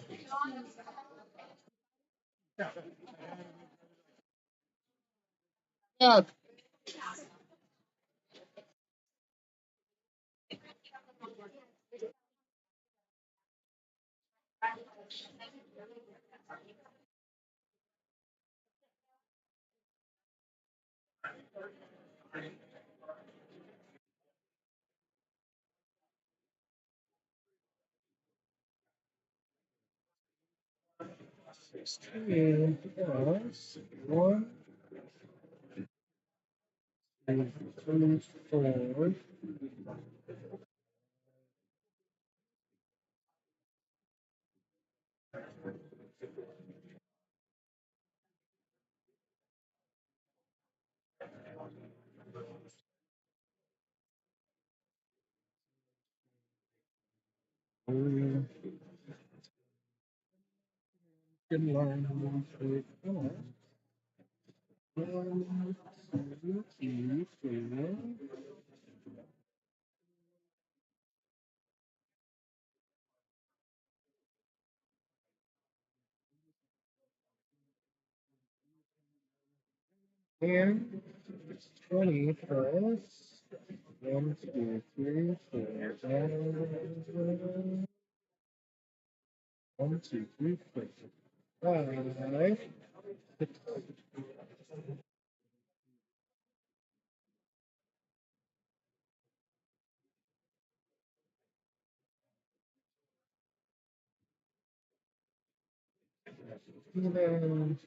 Yeah. Sixteen plus 1, 2, 3, 4. Good line. 1, 2, 4. 1, 2, 3, 4. And 20 plus 1, 2, 3, 4. 1, 2, 3, 4. 5. 6. Even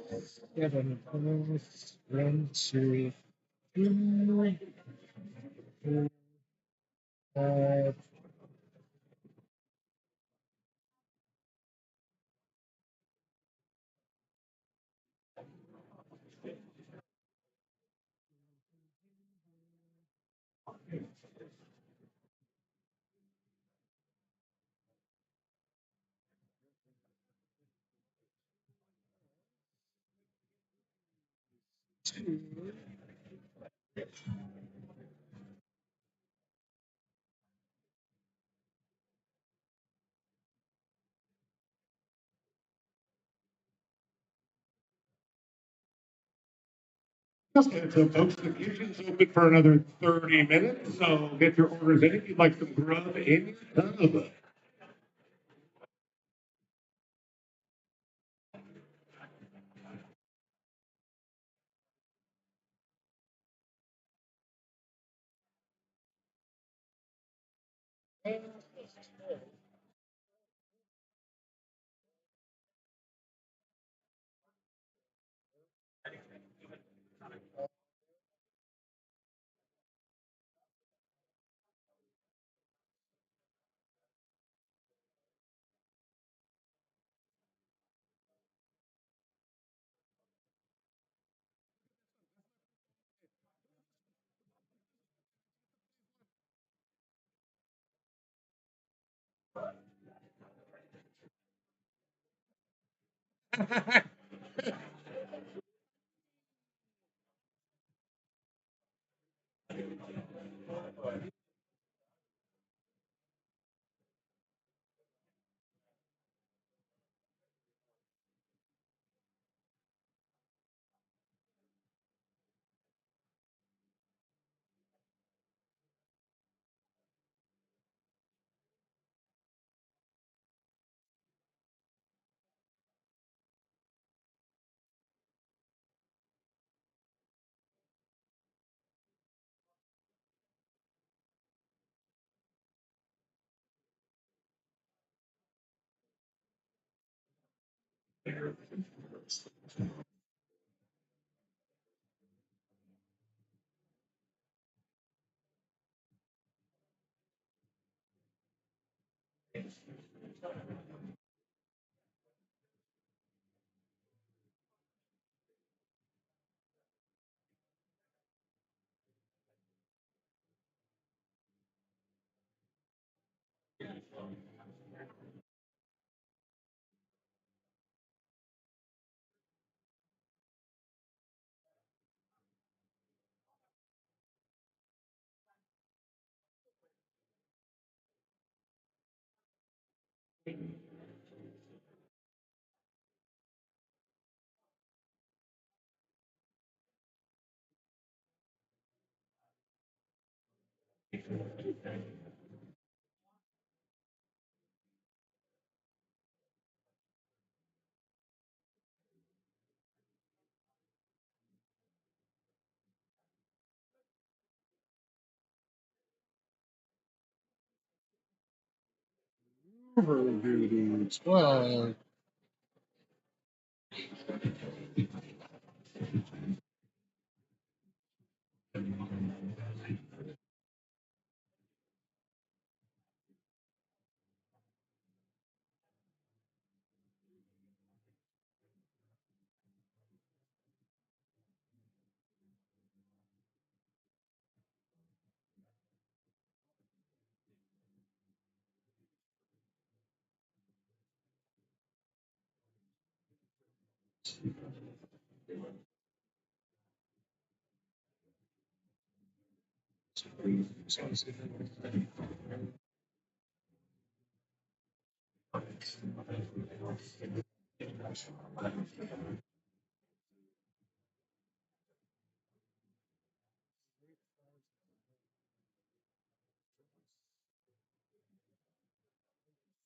6, 7 plus 1, 2, 3, 4, 5. Okay, so folks, the kitchen's open for another 30 minutes, so get your orders in if you'd like some grub in your tub. Duties. Well,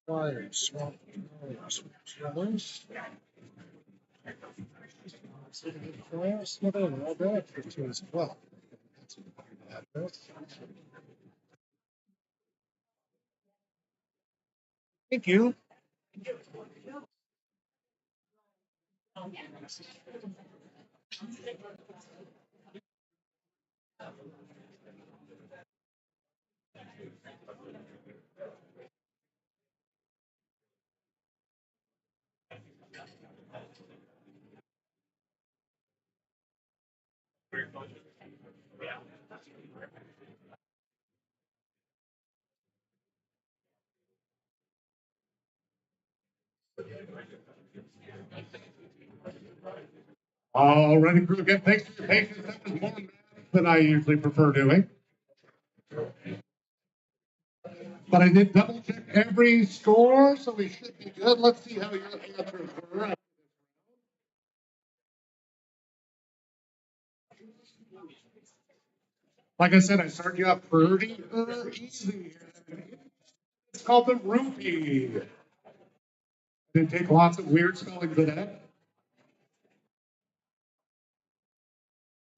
fire, swamp, others. All that for two as well. Thank you. All righty, crew, again, thanks for your patience. That was more than I usually prefer doing. But I did double check every score, so we should be good. Let's see how your answers were. Like I said, I started you out pretty easy. It's called the rupee. Did take lots of weird spelling for that.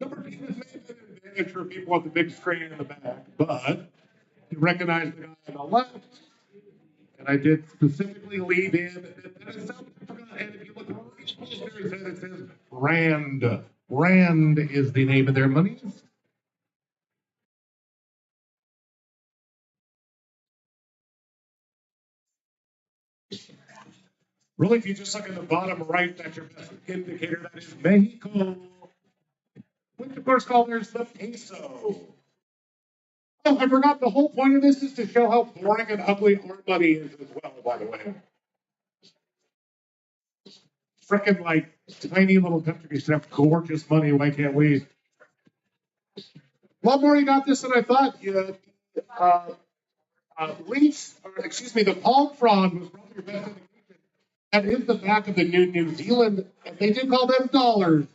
Number two is maybe an advantage for people with the big screen in the back, but you recognize the guy on the left. And I did specifically leave in that is something I forgot. And if you look right close to his head, it says Rand. Rand is the name of their monies. Really, if you just look at the bottom right, that's your best indicator. That is Mexico. Which, of course, called there's the peso. Oh, I forgot the whole point of this is to show how boring and ugly our money is as well, by the way. Frickin' like tiny little countries have gorgeous money. Why can't we? A lot more you got this than I thought. Leaf, or excuse me, the palm frond was probably your best indication. That is the back of the New Zealand, and they do call them dollars.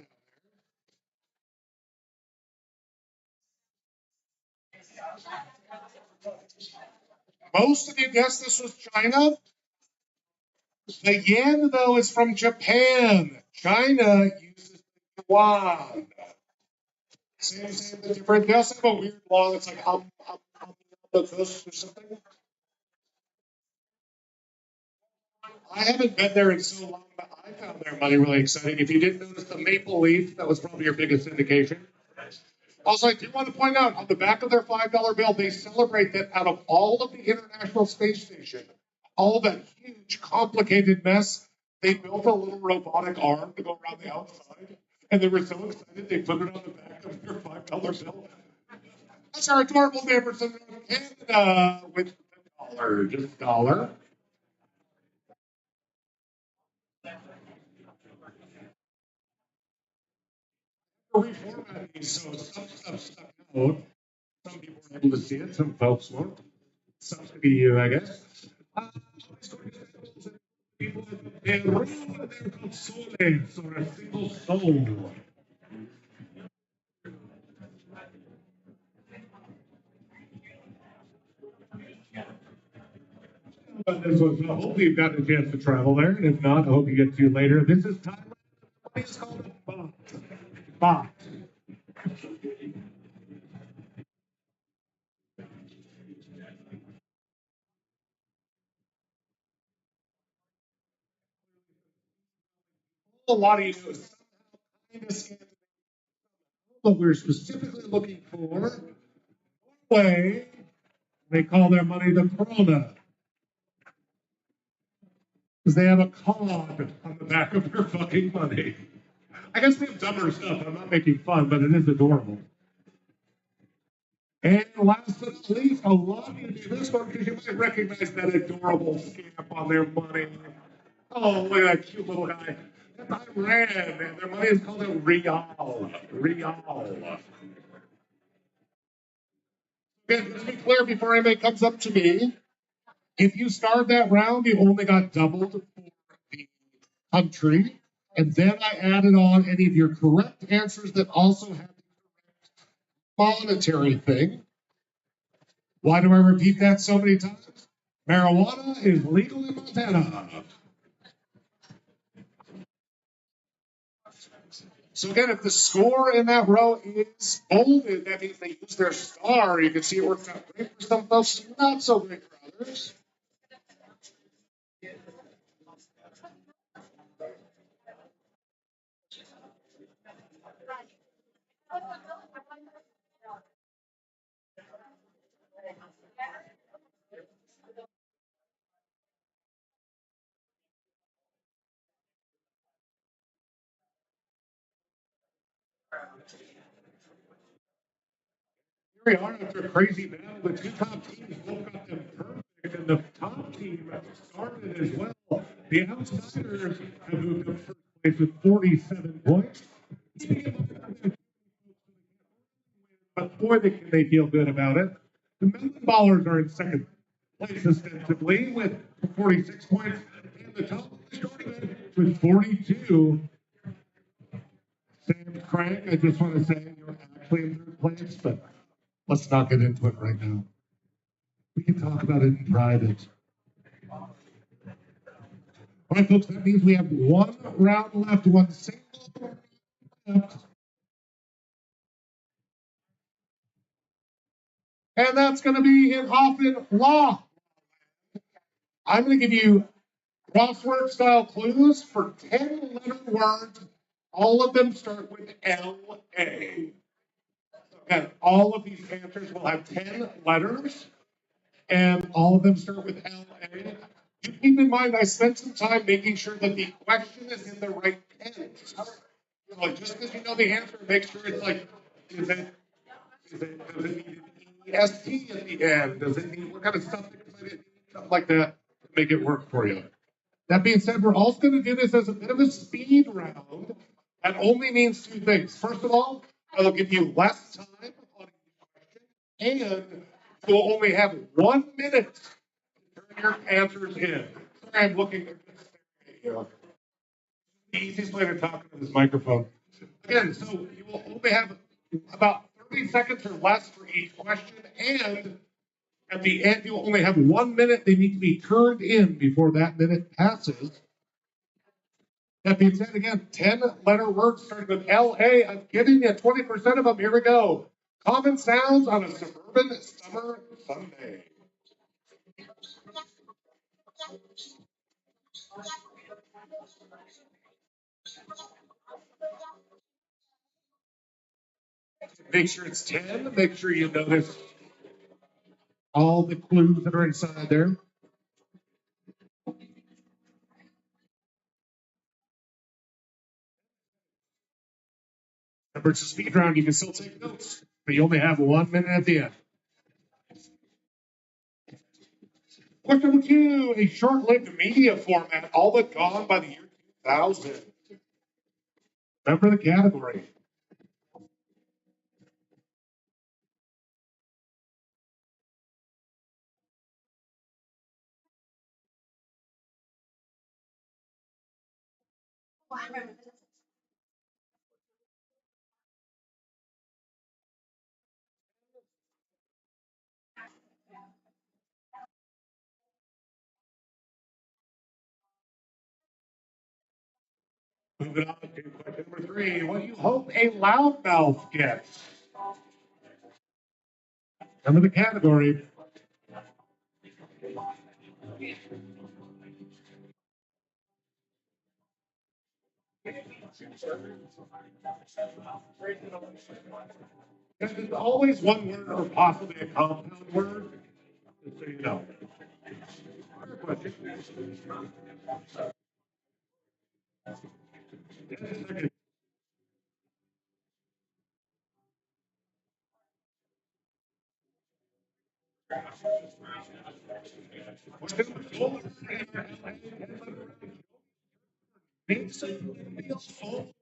Most of you guessed this was China. The yen, though, is from Japan. China uses the yuan. Same, the different. They also have a weird law that's like the coast or something. I haven't been there in so long, but I found their money really exciting. If you didn't notice the maple leaf, that was probably your biggest indication. Also, I do want to point out on the back of their $5 bill, they celebrate that out of all of the International Space Station, all that huge, complicated mess, they built a little robotic arm to go around the outside. And they were so excited, they put it on the back of their $5 bill. That's our adorable neighbors in Canada with the dollar, just dollar. Reformat these, so some stuff stuck out. Some people were able to see it, some folks weren't. Sounds to be you, I guess. People in Rome, they're called soles, or a single soul. But this was, hopefully you've gotten a chance to travel there, and if not, I hope you get to later. This is Thailand. It's called a bot. Bot. A lot of you know kind of Scandinavian, but we're specifically looking for Norway. They call their money the krona. Because they have a cod on the back of their fucking money. I guess we have dumber stuff. I'm not making fun, but it is adorable. And last but not least, a lot of you do this one because you might recognize that adorable scamp on their money. Oh, look at that cute little guy. That's Iran, man. Their money is called a real. Real. Again, let's be clear before anybody comes up to me. If you started that round, you only got doubled for the country. And then I added on any of your correct answers that also have the correct monetary thing. Why do I repeat that so many times? Marijuana is legal in Montana. So again, if the score in that row is bolded, that means they use their star. You can see it works out great for some folks, not so great for others. Here we are after a crazy battle. The two top teams both got them perfect, and the top team started as well. The outsiders have moved up first place with 47 points. But boy, can they feel good about it. The Melon Ballers are in second place ostensibly with 46 points, and the top starting with 42. Sam Crank, I just want to say you're actually in third place, but Let's not get into it right now. We can talk about it in private. All right, folks, that means we have one round left, one single round left. And that's going to be in often law. I'm going to give you crossword style clues for 10 letter words. All of them start with L-A. And all of these answers will have 10 letters, and all of them start with L-A. You keep in mind, I spent some time making sure that the question is in the right tense. Like, just because you know the answer, make sure it's like, does it need an EST at the end? Does it need, what kind of stuff does it need? Something like that to make it work for you. That being said, we're also going to do this as a bit of a speed round. That only means two things. First of all, it'll give you less time on each question, and you'll only have 1 minute to turn your answers in. Sorry, I'm looking at you. The easiest way to talk into this microphone. Again, so you will only have about 30 seconds or less for each question, and at the end, you'll only have 1 minute. They need to be turned in before that minute passes. That being said, again, 10 letter words starting with L-A. I'm giving you 20% of them. Here we go. Common sounds on a suburban summer Sunday. Make sure it's 10. Make sure you notice all the clues that are inside there. Remember, it's a speed round. You can still take notes, but you only have 1 minute at the end. Question number 2, a short-lived media format, all but gone by the year 2000. Remember the category. Moving on to question number 3, what do you hope a loudmouth gets? Remember the category. There's always one word or possibly a compound word, just so you know. Question. 10 seconds. Question number 4. It's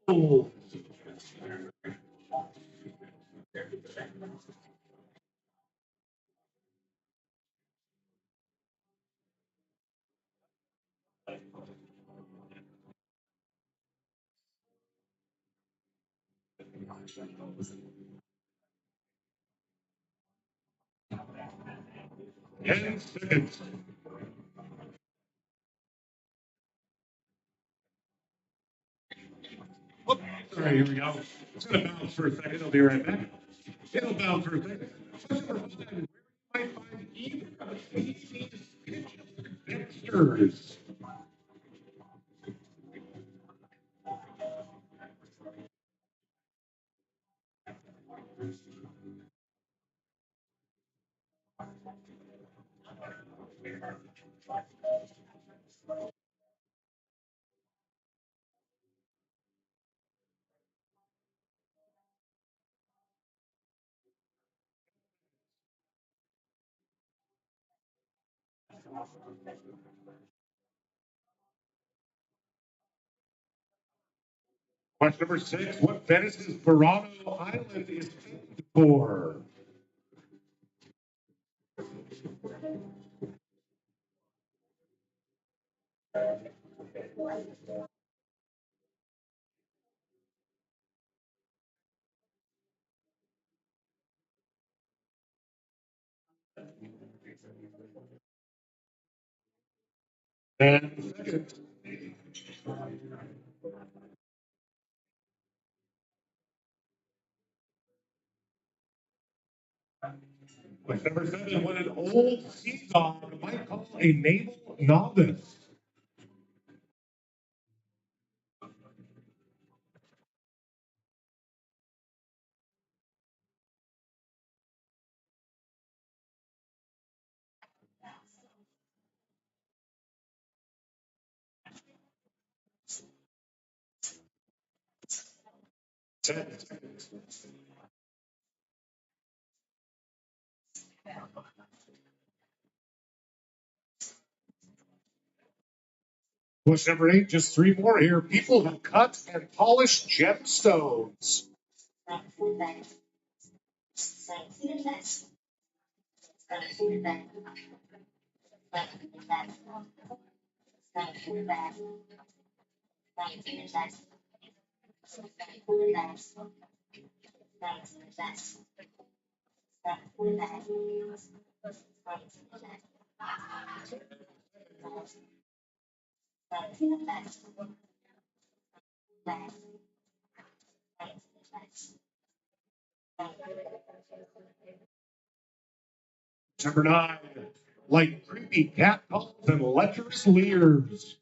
full. Ten seconds. Whoop, sorry, here we go. It's going to bounce for a second. I'll be right back. It'll bounce for a second. Question number 5, where you might find either of these pitch Dexters. Question number 6, what Venice's Verano Island is named for? 10 seconds. Question number 7, what an old sea dog might call a naval novice. Question number 8, just 3 more here. People who cut and polish gemstones. Number 9, like creepy cat calls and lecherous leers.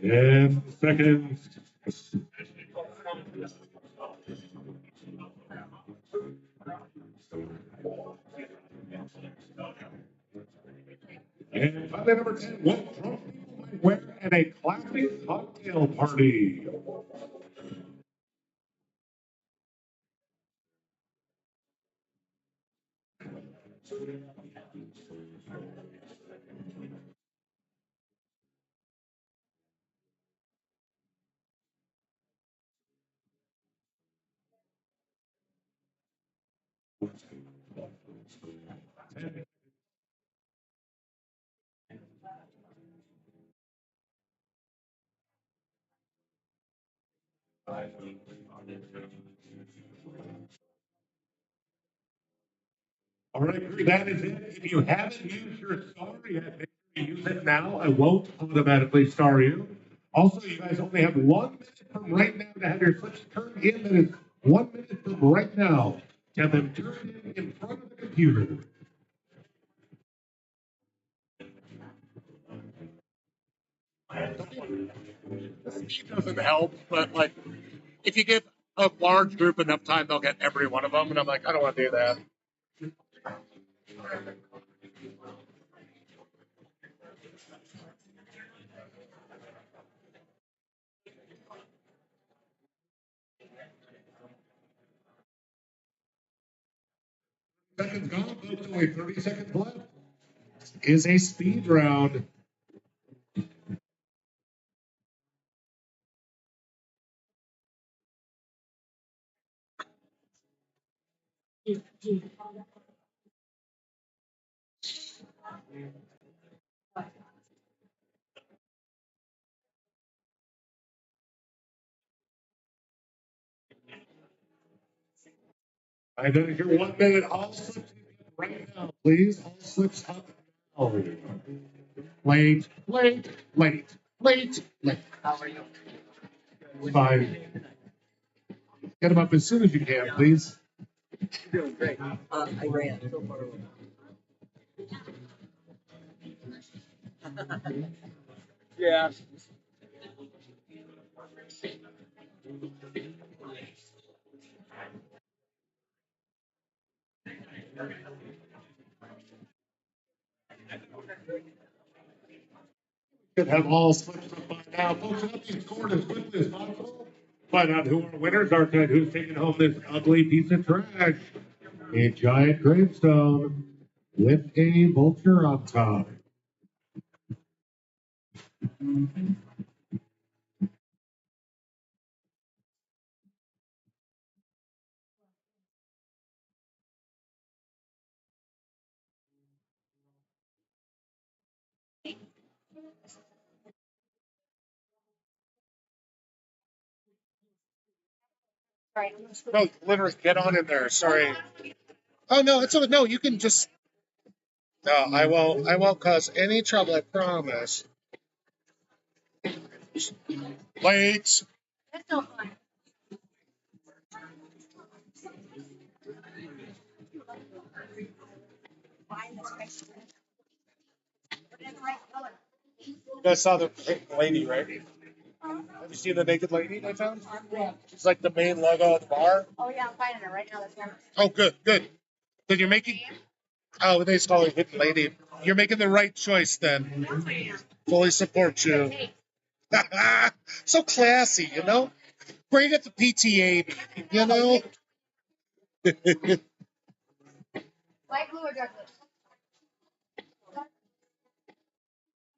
And seconds. And finally, number 10, what drunk people might wear at a classic cocktail party. All right, crew, that is it. If you haven't used your star yet, make sure you use it now. I won't automatically star you. Also, you guys only have 1 minute from right now to have your slips turned in. That is 1 minute from right now to have them turned in front of the computer. Speed doesn't help, but like if you give a large group enough time, they'll get every one of them. And I'm like, I don't want to do that. Seconds gone, folks. Only 30 seconds left. Is a speed round. I didn't hear 1 minute. All slips right now, please. All slips up now. Late, late, late, late, late. How are you? Fine. Get them up as soon as you can, please. You're doing great. I ran so far away. Yeah. Should have all slips up by now. Folks, help you score as quickly as possible. Find out who our winners are tonight, who's taking home this ugly piece of trash. A giant gravestone with a vulture on top. No, literally, get on in there. Sorry. Oh no, it's no. You can just. No, I won't. I won't cause any trouble. I promise. Wait. You guys saw the lady, right? Have you seen the naked lady they found? It's like the main logo of the bar. Oh yeah, I'm finding it right now. Oh, good, good. Then you're making. Oh, they call her hidden lady. You're making the right choice then. Fully support you. So classy, you know? Great at the PTA, you know? Light blue or dark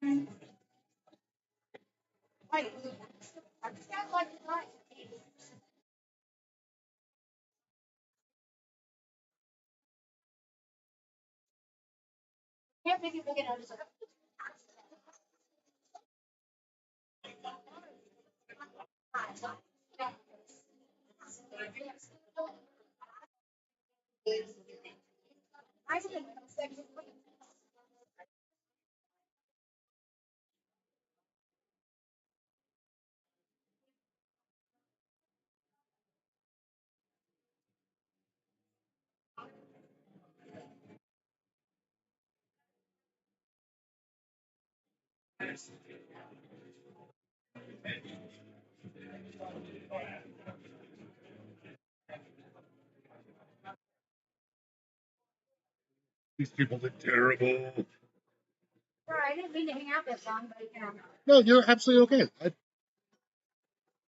blue? Light blue. I just got like light. Can't make it big enough. I think These people look terrible. sorry, I didn't mean to hang out this long, but you know. No, you're absolutely okay.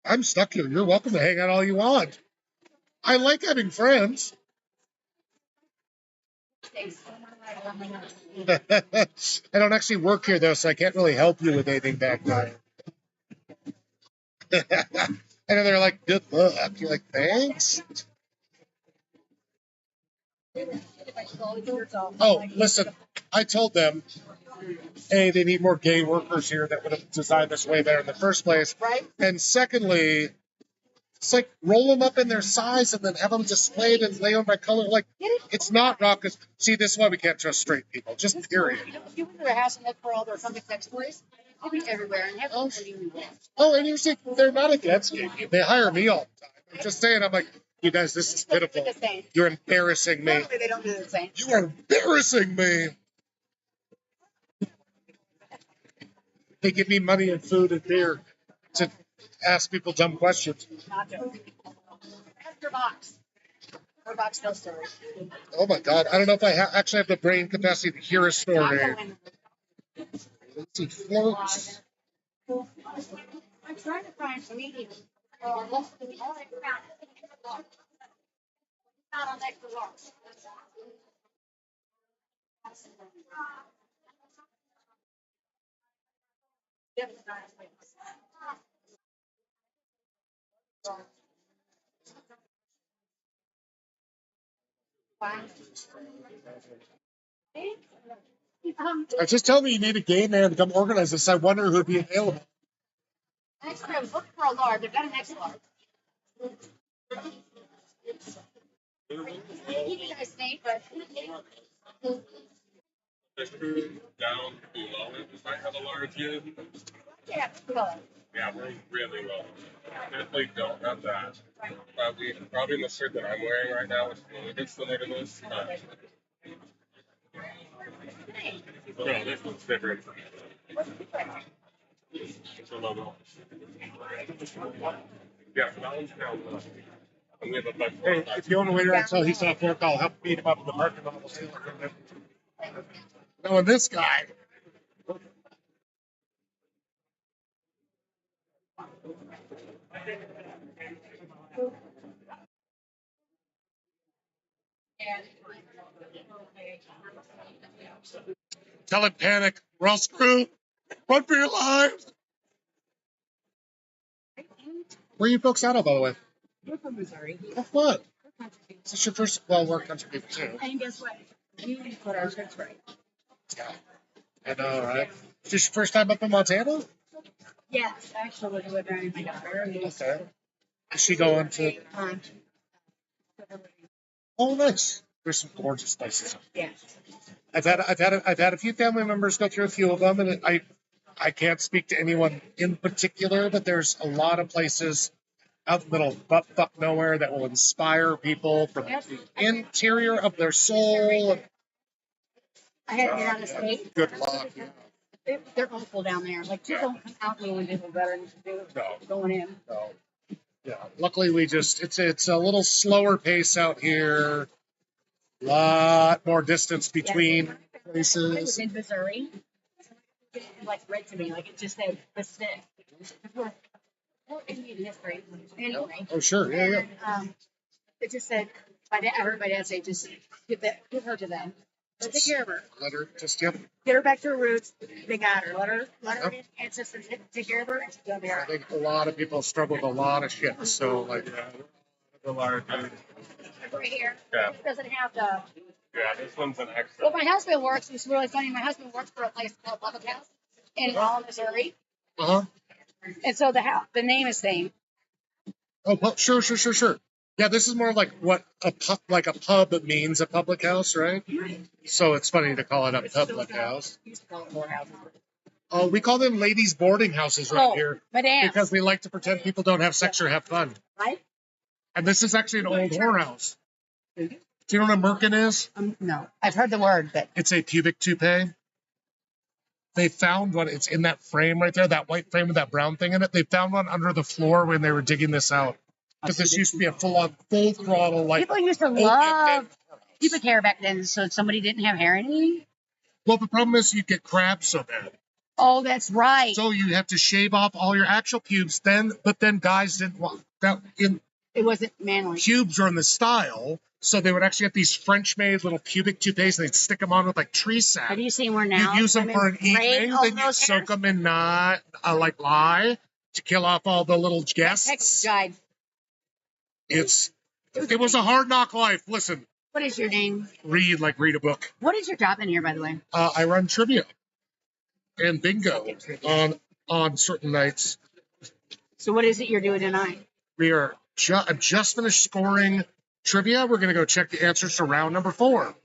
I'm stuck here. You're welcome to hang out all you want. I like having friends. I don't actually work here, though, so I can't really help you with anything back there. I know they're like, good luck. You're like, thanks. Oh, listen, I told them, hey, they need more gay workers here that would have designed this way better in the first place. Right. And secondly, it's like roll them up in their size and then have them displayed and lay them by color. Like, it's not rockers. See, this is why we can't trust straight people. Just period. If you went to their house and look for all their funky sex toys, they'd be everywhere and have Oh. them. Oh, and you see, they're not against gay people. They hire me all the time. I'm just saying, I'm like, you guys, this is pitiful. You're embarrassing me. Normally they don't do the same. You are embarrassing me. They give me money and food and beer to ask people dumb questions. Not to. Ask your box. Her box tells stories. Oh my God, I don't know if I actually have the brain capacity to hear a story. Let's see, floats. I'm trying to find some medium. Not on extra large. Just tell me you need a gay man to come organize this. I wonder who'd be available. Extra, look for a large. They've got an extra large. You guys think, but The crew down below it might have a large unit. yeah, color. Yeah, we're really low. Definitely don't have that. Probably in the shirt that I'm wearing right now, which is a little bit similar to this. But no, this one's different. It's a logo. Yeah, so that one's down low. And we have a bunch Hey, more. if you want to wait around until he's off work, I'll help beat him up in the parking lot. We'll see what we're doing. Knowing this guy. Tell him panic. We're all screwed. Run for your lives. Where are you folks out of, by the way? We're from Missouri. Oh, what? We're country people. Is this your first? Well, we're country people too. And guess what? You put our shirts right. Yeah. I know, right? Is this your first time up in Montana? Yes, actually, we're driving my daughter. Okay. Is she going to? Oh, nice. There's some gorgeous places. Yeah. I've had a few family members go through a few of them, and I can't speak to anyone in particular, but there's a lot of places out in the middle of butt fuck nowhere that will inspire people from the interior of their soul. I had to get on a state. Good luck. They're awful down there. Like, you don't come out when people veterans do going in. No. Yeah. Luckily, it's a little slower pace out here. A lot more distance between I was places. in Missouri. It like read to me, like it just said the stick. We're Indian history. Anyway. Oh, sure. Yeah, yeah. And, it just said, I heard my dad say, just give her to them. So take care of her. Let her just, yep. Get her back to her roots. They got her. Let her ancestors take care of her. And she's gonna be all I right. think a lot of people struggle with a lot of shit. So, like, A lot of times. Right here. Yeah. It doesn't have the. Yeah, this one's an extra. Well, my husband works. It's really funny. My husband works for a place called Public House in Rollin, Missouri, uh-huh. and so the name is same. Oh, well, sure. Yeah, this is more like what a pub means, a public house, right? So it's funny to call it a public house. We used to call it more houses. Oh, we call them ladies' boarding houses right here But because we like to pretend people don't have sex or have fun. right? And this is actually an old whorehouse. Do you know what a merkin is? No, I've heard the word, but It's a pubic toupee. They found one. It's in that frame right there, that white frame with that brown thing in it. They found one under the floor when they were digging this out. Because this used to be a full throttle, like. people used to love pubic hair back then, so somebody didn't have hair anymore. Well, the problem is you get crabs so bad. Oh, that's right. So you have to shave off all your actual pubes. But then guys didn't want that. It wasn't manly. Pubes are in the style, so they would actually have these French-made little pubic toupees, and they'd stick them on with like tree sap. Have you seen where now? You use them for an women braid evening, all then you those soak hairs? them in like lye to kill off all the little Texas guests. jive. It was a hard knock life. Listen, What is your name? read a book. What is your job in here, by the way? I run trivia and bingo on certain nights. So what is it you're doing tonight? We are I've just finished scoring trivia. We're going to go check the answers to round number 4.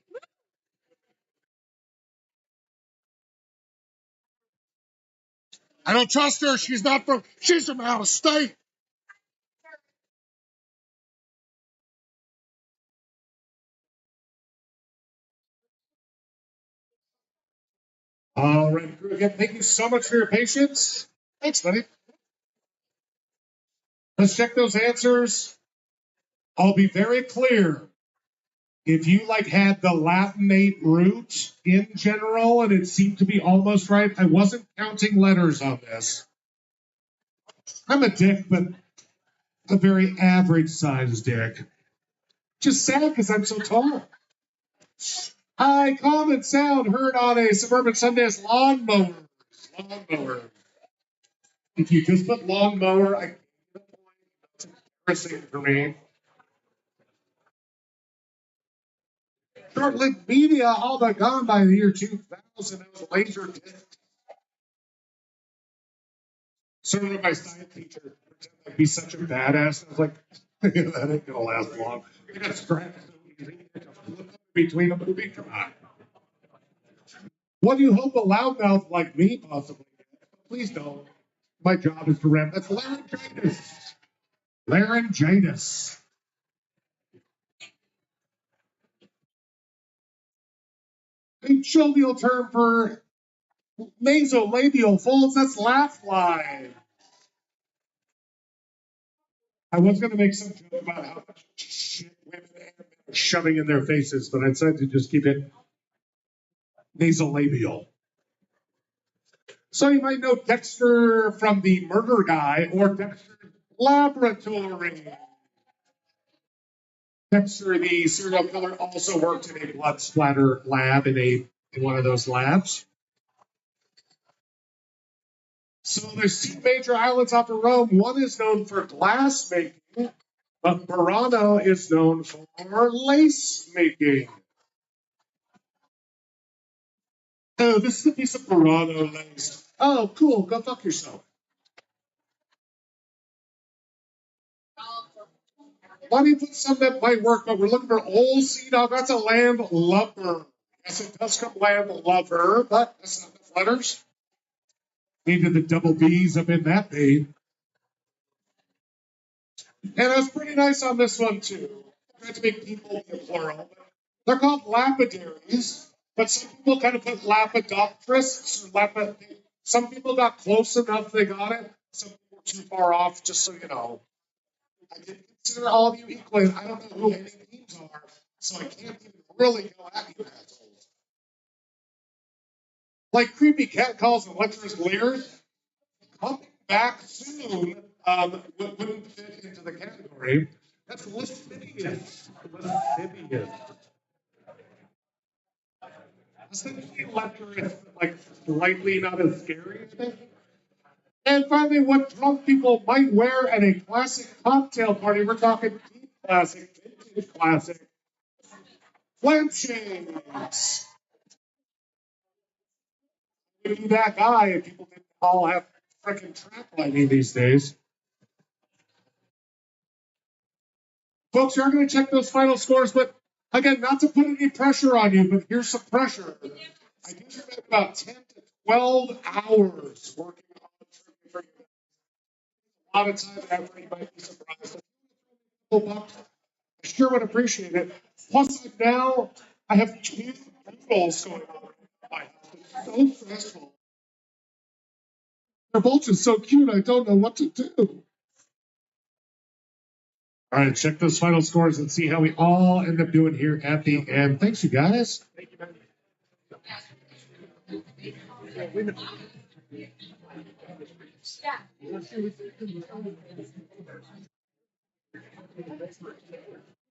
I don't trust her. She's from out of state. All right, crew, again, thank you so much for your patience. Thanks, buddy. Let's check those answers. I'll be very clear. If you had the Latinate root in general and it seemed to be almost right, I wasn't counting letters on this. I'm a dick, but a very average sized dick. Just sad because I'm so tall. High common sound heard on a suburban Sundance lawnmower. Lawnmower. If you just put lawnmower, I get the point. It's embarrassing for me. Short-lived media all but gone by the year 2000. It was laser disc. Sort of my science teacher pretended I'd be such a badass. I was like, that ain't gonna last long. I got scratched so easy. Between a movie, come on. What do you hope a loudmouth like me possibly gets? Please don't. My job is to rap. That's laryngitis. Laryngitis. A jovial term for nasolabial folds. That's laugh line. I was going to make some joke about how much shit women and men are shoving in their faces, but I decided to just keep it nasolabial. So you might know Dexter from The Murder Guy or Dexter Laboratory. Dexter, the serial killer, also worked in a blood splatter lab in one of those labs. So there's 2 major islands off of Rome. One is known for glass making, but Murano is known for lace making. Oh, this is a piece of Murano lace. Oh, cool. Go fuck yourself. Let me put some that might work, but we're looking for old sea dog. That's a land lover. Yes, it does come land lover, but that's not enough letters. Needed the double B's up in that babe. And I was pretty nice on this one too. Tried to make people be a plural. They're called lapidaries, but some people kind of put lapidopterists or some people got close enough, they got it. Some people were too far off, just so you know. I did consider all of you equally. I don't know who any teams are, so I can't even really go at you assholes. Like Creepy Cat calls and Lecter's Lear, coming back soon wouldn't fit into the category. That's lascivious. Lascivious. Essentially, Lecter is like slightly not as scary, I think. And finally, what drunk people might wear at a classic cocktail party. We're talking deep classic, vintage classic. Lampshades. Would be that guy if people didn't all have freaking trap lighting these days. Folks, you're going to check those final scores, but again, not to put any pressure on you, but here's some pressure. I do spend about 10 to 12 hours working on Trivia for you. A lot of time and effort, you might be surprised. I sure would appreciate it. Plus, I have 2 doodles going on. It's so stressful. They're both just so cute, I don't know what to do. All right, check those final scores and see how we all end up doing here at the end. Thanks, you guys. Thank you, man.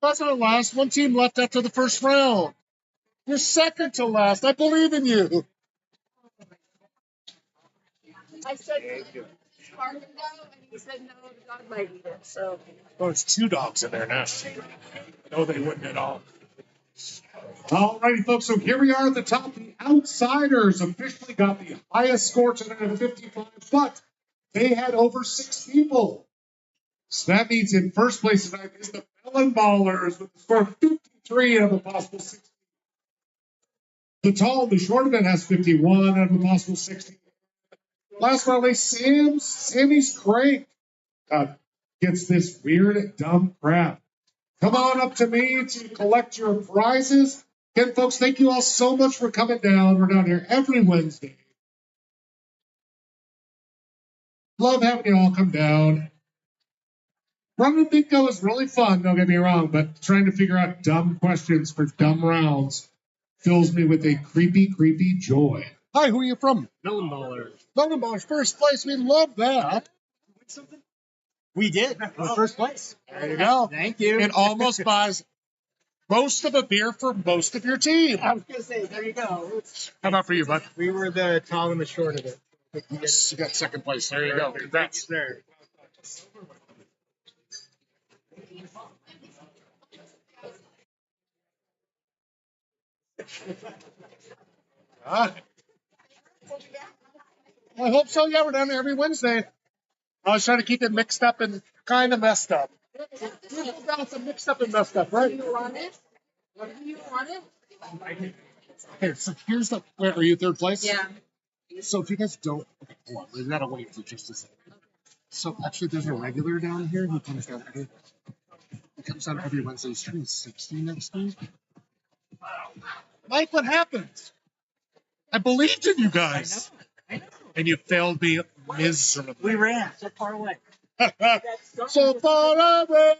That's our last. One team left after the first round. You're second to last. I believe in you. I said Spartan though, and he said no, the dog might eat it. So Oh, it's 2 dogs in there now. No, they wouldn't at all. All righty, folks. So here we are at the top. The Outsiders officially got the highest score tonight of 55, but they had over 6 people. So that means in first place tonight is the Melon Ballers with a score of 53 out of a possible 60. The tall and the short event has 51 out of a possible 60. Last but not least, Sammy's Crank gets this weird, dumb crap. Come on up to me to collect your prizes. Again, folks, thank you all so much for coming down. We're down here every Wednesday. Love having you all come down. Running Bingo is really fun, don't get me wrong, but trying to figure out dumb questions for dumb rounds fills me with a creepy, creepy joy. Hi, who are you from? Melon Baller. Melon Ballers, first place. We love that. We did. We're first place. There you go. Thank you. It almost buys most of a beer for most of your team. I was going to say, there you go. How about for you, bud? We were the tall and the short of it. Yes, you got second place. There you go. Congrats. There. I hope so. Yeah, we're down there every Wednesday. I was trying to keep it mixed up and kind of messed up. Balance of mixed up and messed up, right? do you want it? Do you want it? Okay, so here's the. Wait, are you third place? Yeah. So if you guys don't, okay, hold on. We gotta wait for just a second. So actually, there's a regular down here. He comes down every. He comes down every Wednesday. He's turning 60 next week. Mike, what happened? I believed in you guys. I know. And you failed me miserably. We ran so far away. So far away.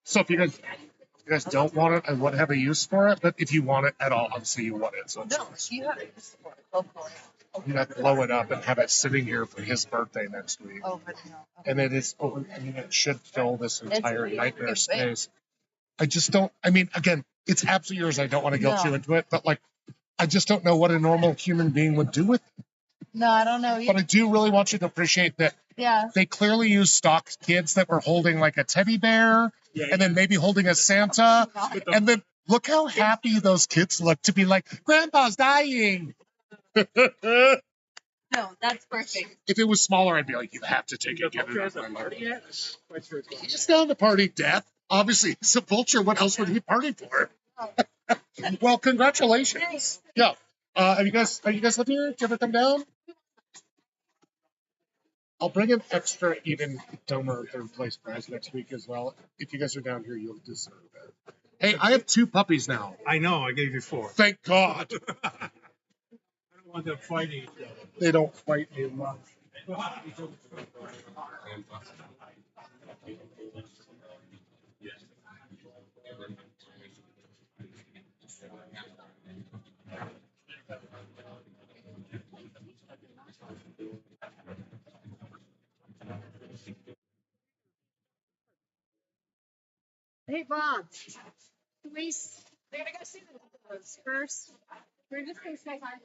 So if you guys don't want it, I would have a use for it. But if you want it at all, obviously you want it. So No, you have it. Go for it. I'm gonna blow it up and have it sitting here for his birthday next week. Oh, but no. And it is. Oh, I mean, it should fill this entire really nightmare big. space. I just don't. I mean, again, it's absolutely yours. I don't want to guilt you into it, but like, I just don't know what a normal human being would do with it. No, I don't know. But I do really want you to appreciate that Yeah. they clearly used stock kids that were holding like a teddy bear and then maybe holding a Santa. And then look how happy those kids look to be like, Grandpa's dying. No, that's perfect. If it was smaller, I'd be like, you have to take The it. Get it vulture out has of a my party life. yet? Quite sure it's going He's down to party death. Obviously, he's a vulture. What else would he party for? Well, congratulations. Yeah. Are you guys living here? Did you ever come down? I'll bring an extra even dumber third place prize next week as well. If you guys are down here, you'll deserve it. Hey, I have 2 puppies now. I know, I gave you 4. Thank God. I don't want them fighting each other. They don't fight anymore. Hey, Bob. We gotta go see the Nicholas first. We're just gonna say hi.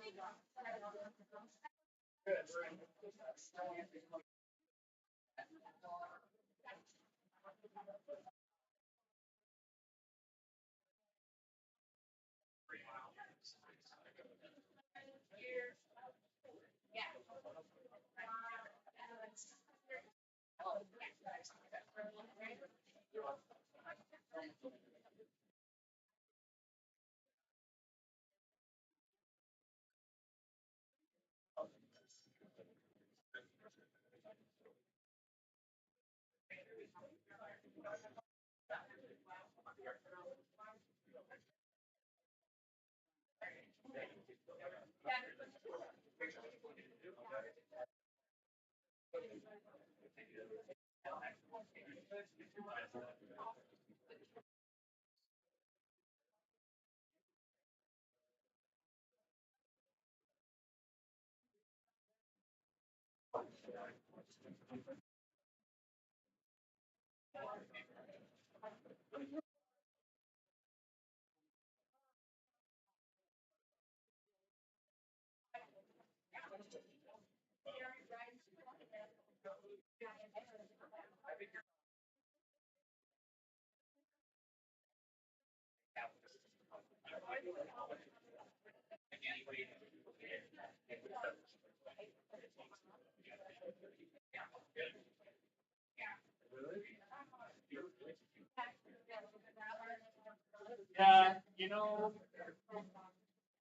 Yeah, you know,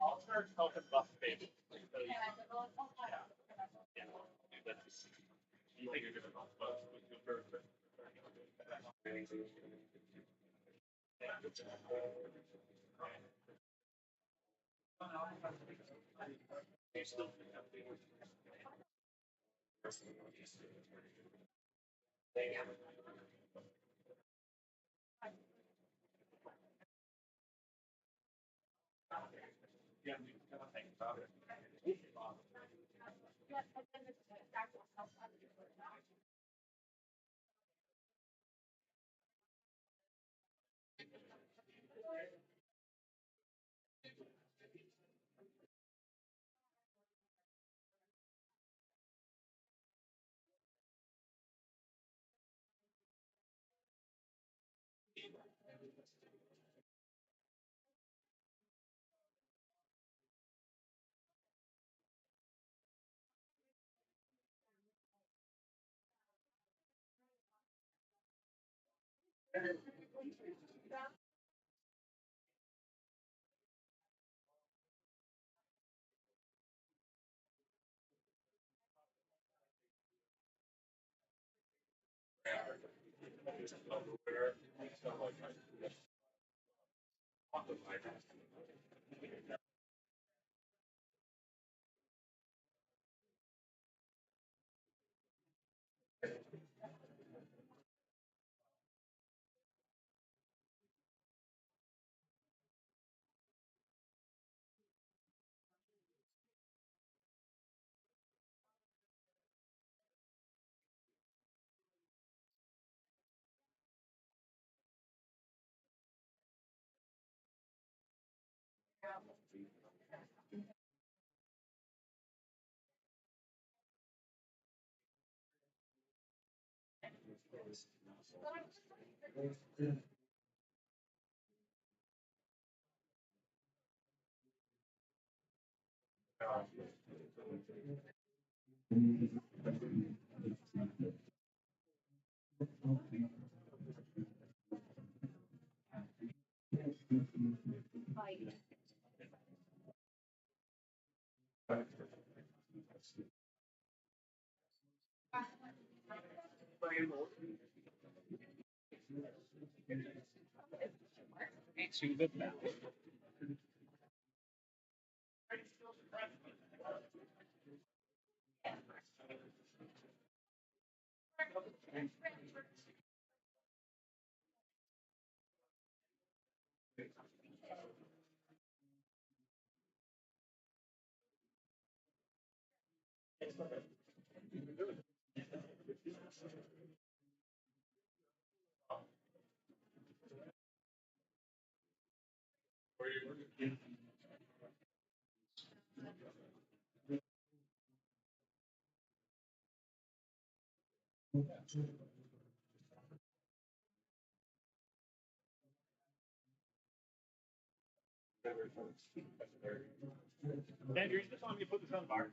I'll charge help and buff baby. So, yeah. That's, you think you're gonna help buff with your birthday. To the back. Andrew, you just want me to put this on the bar?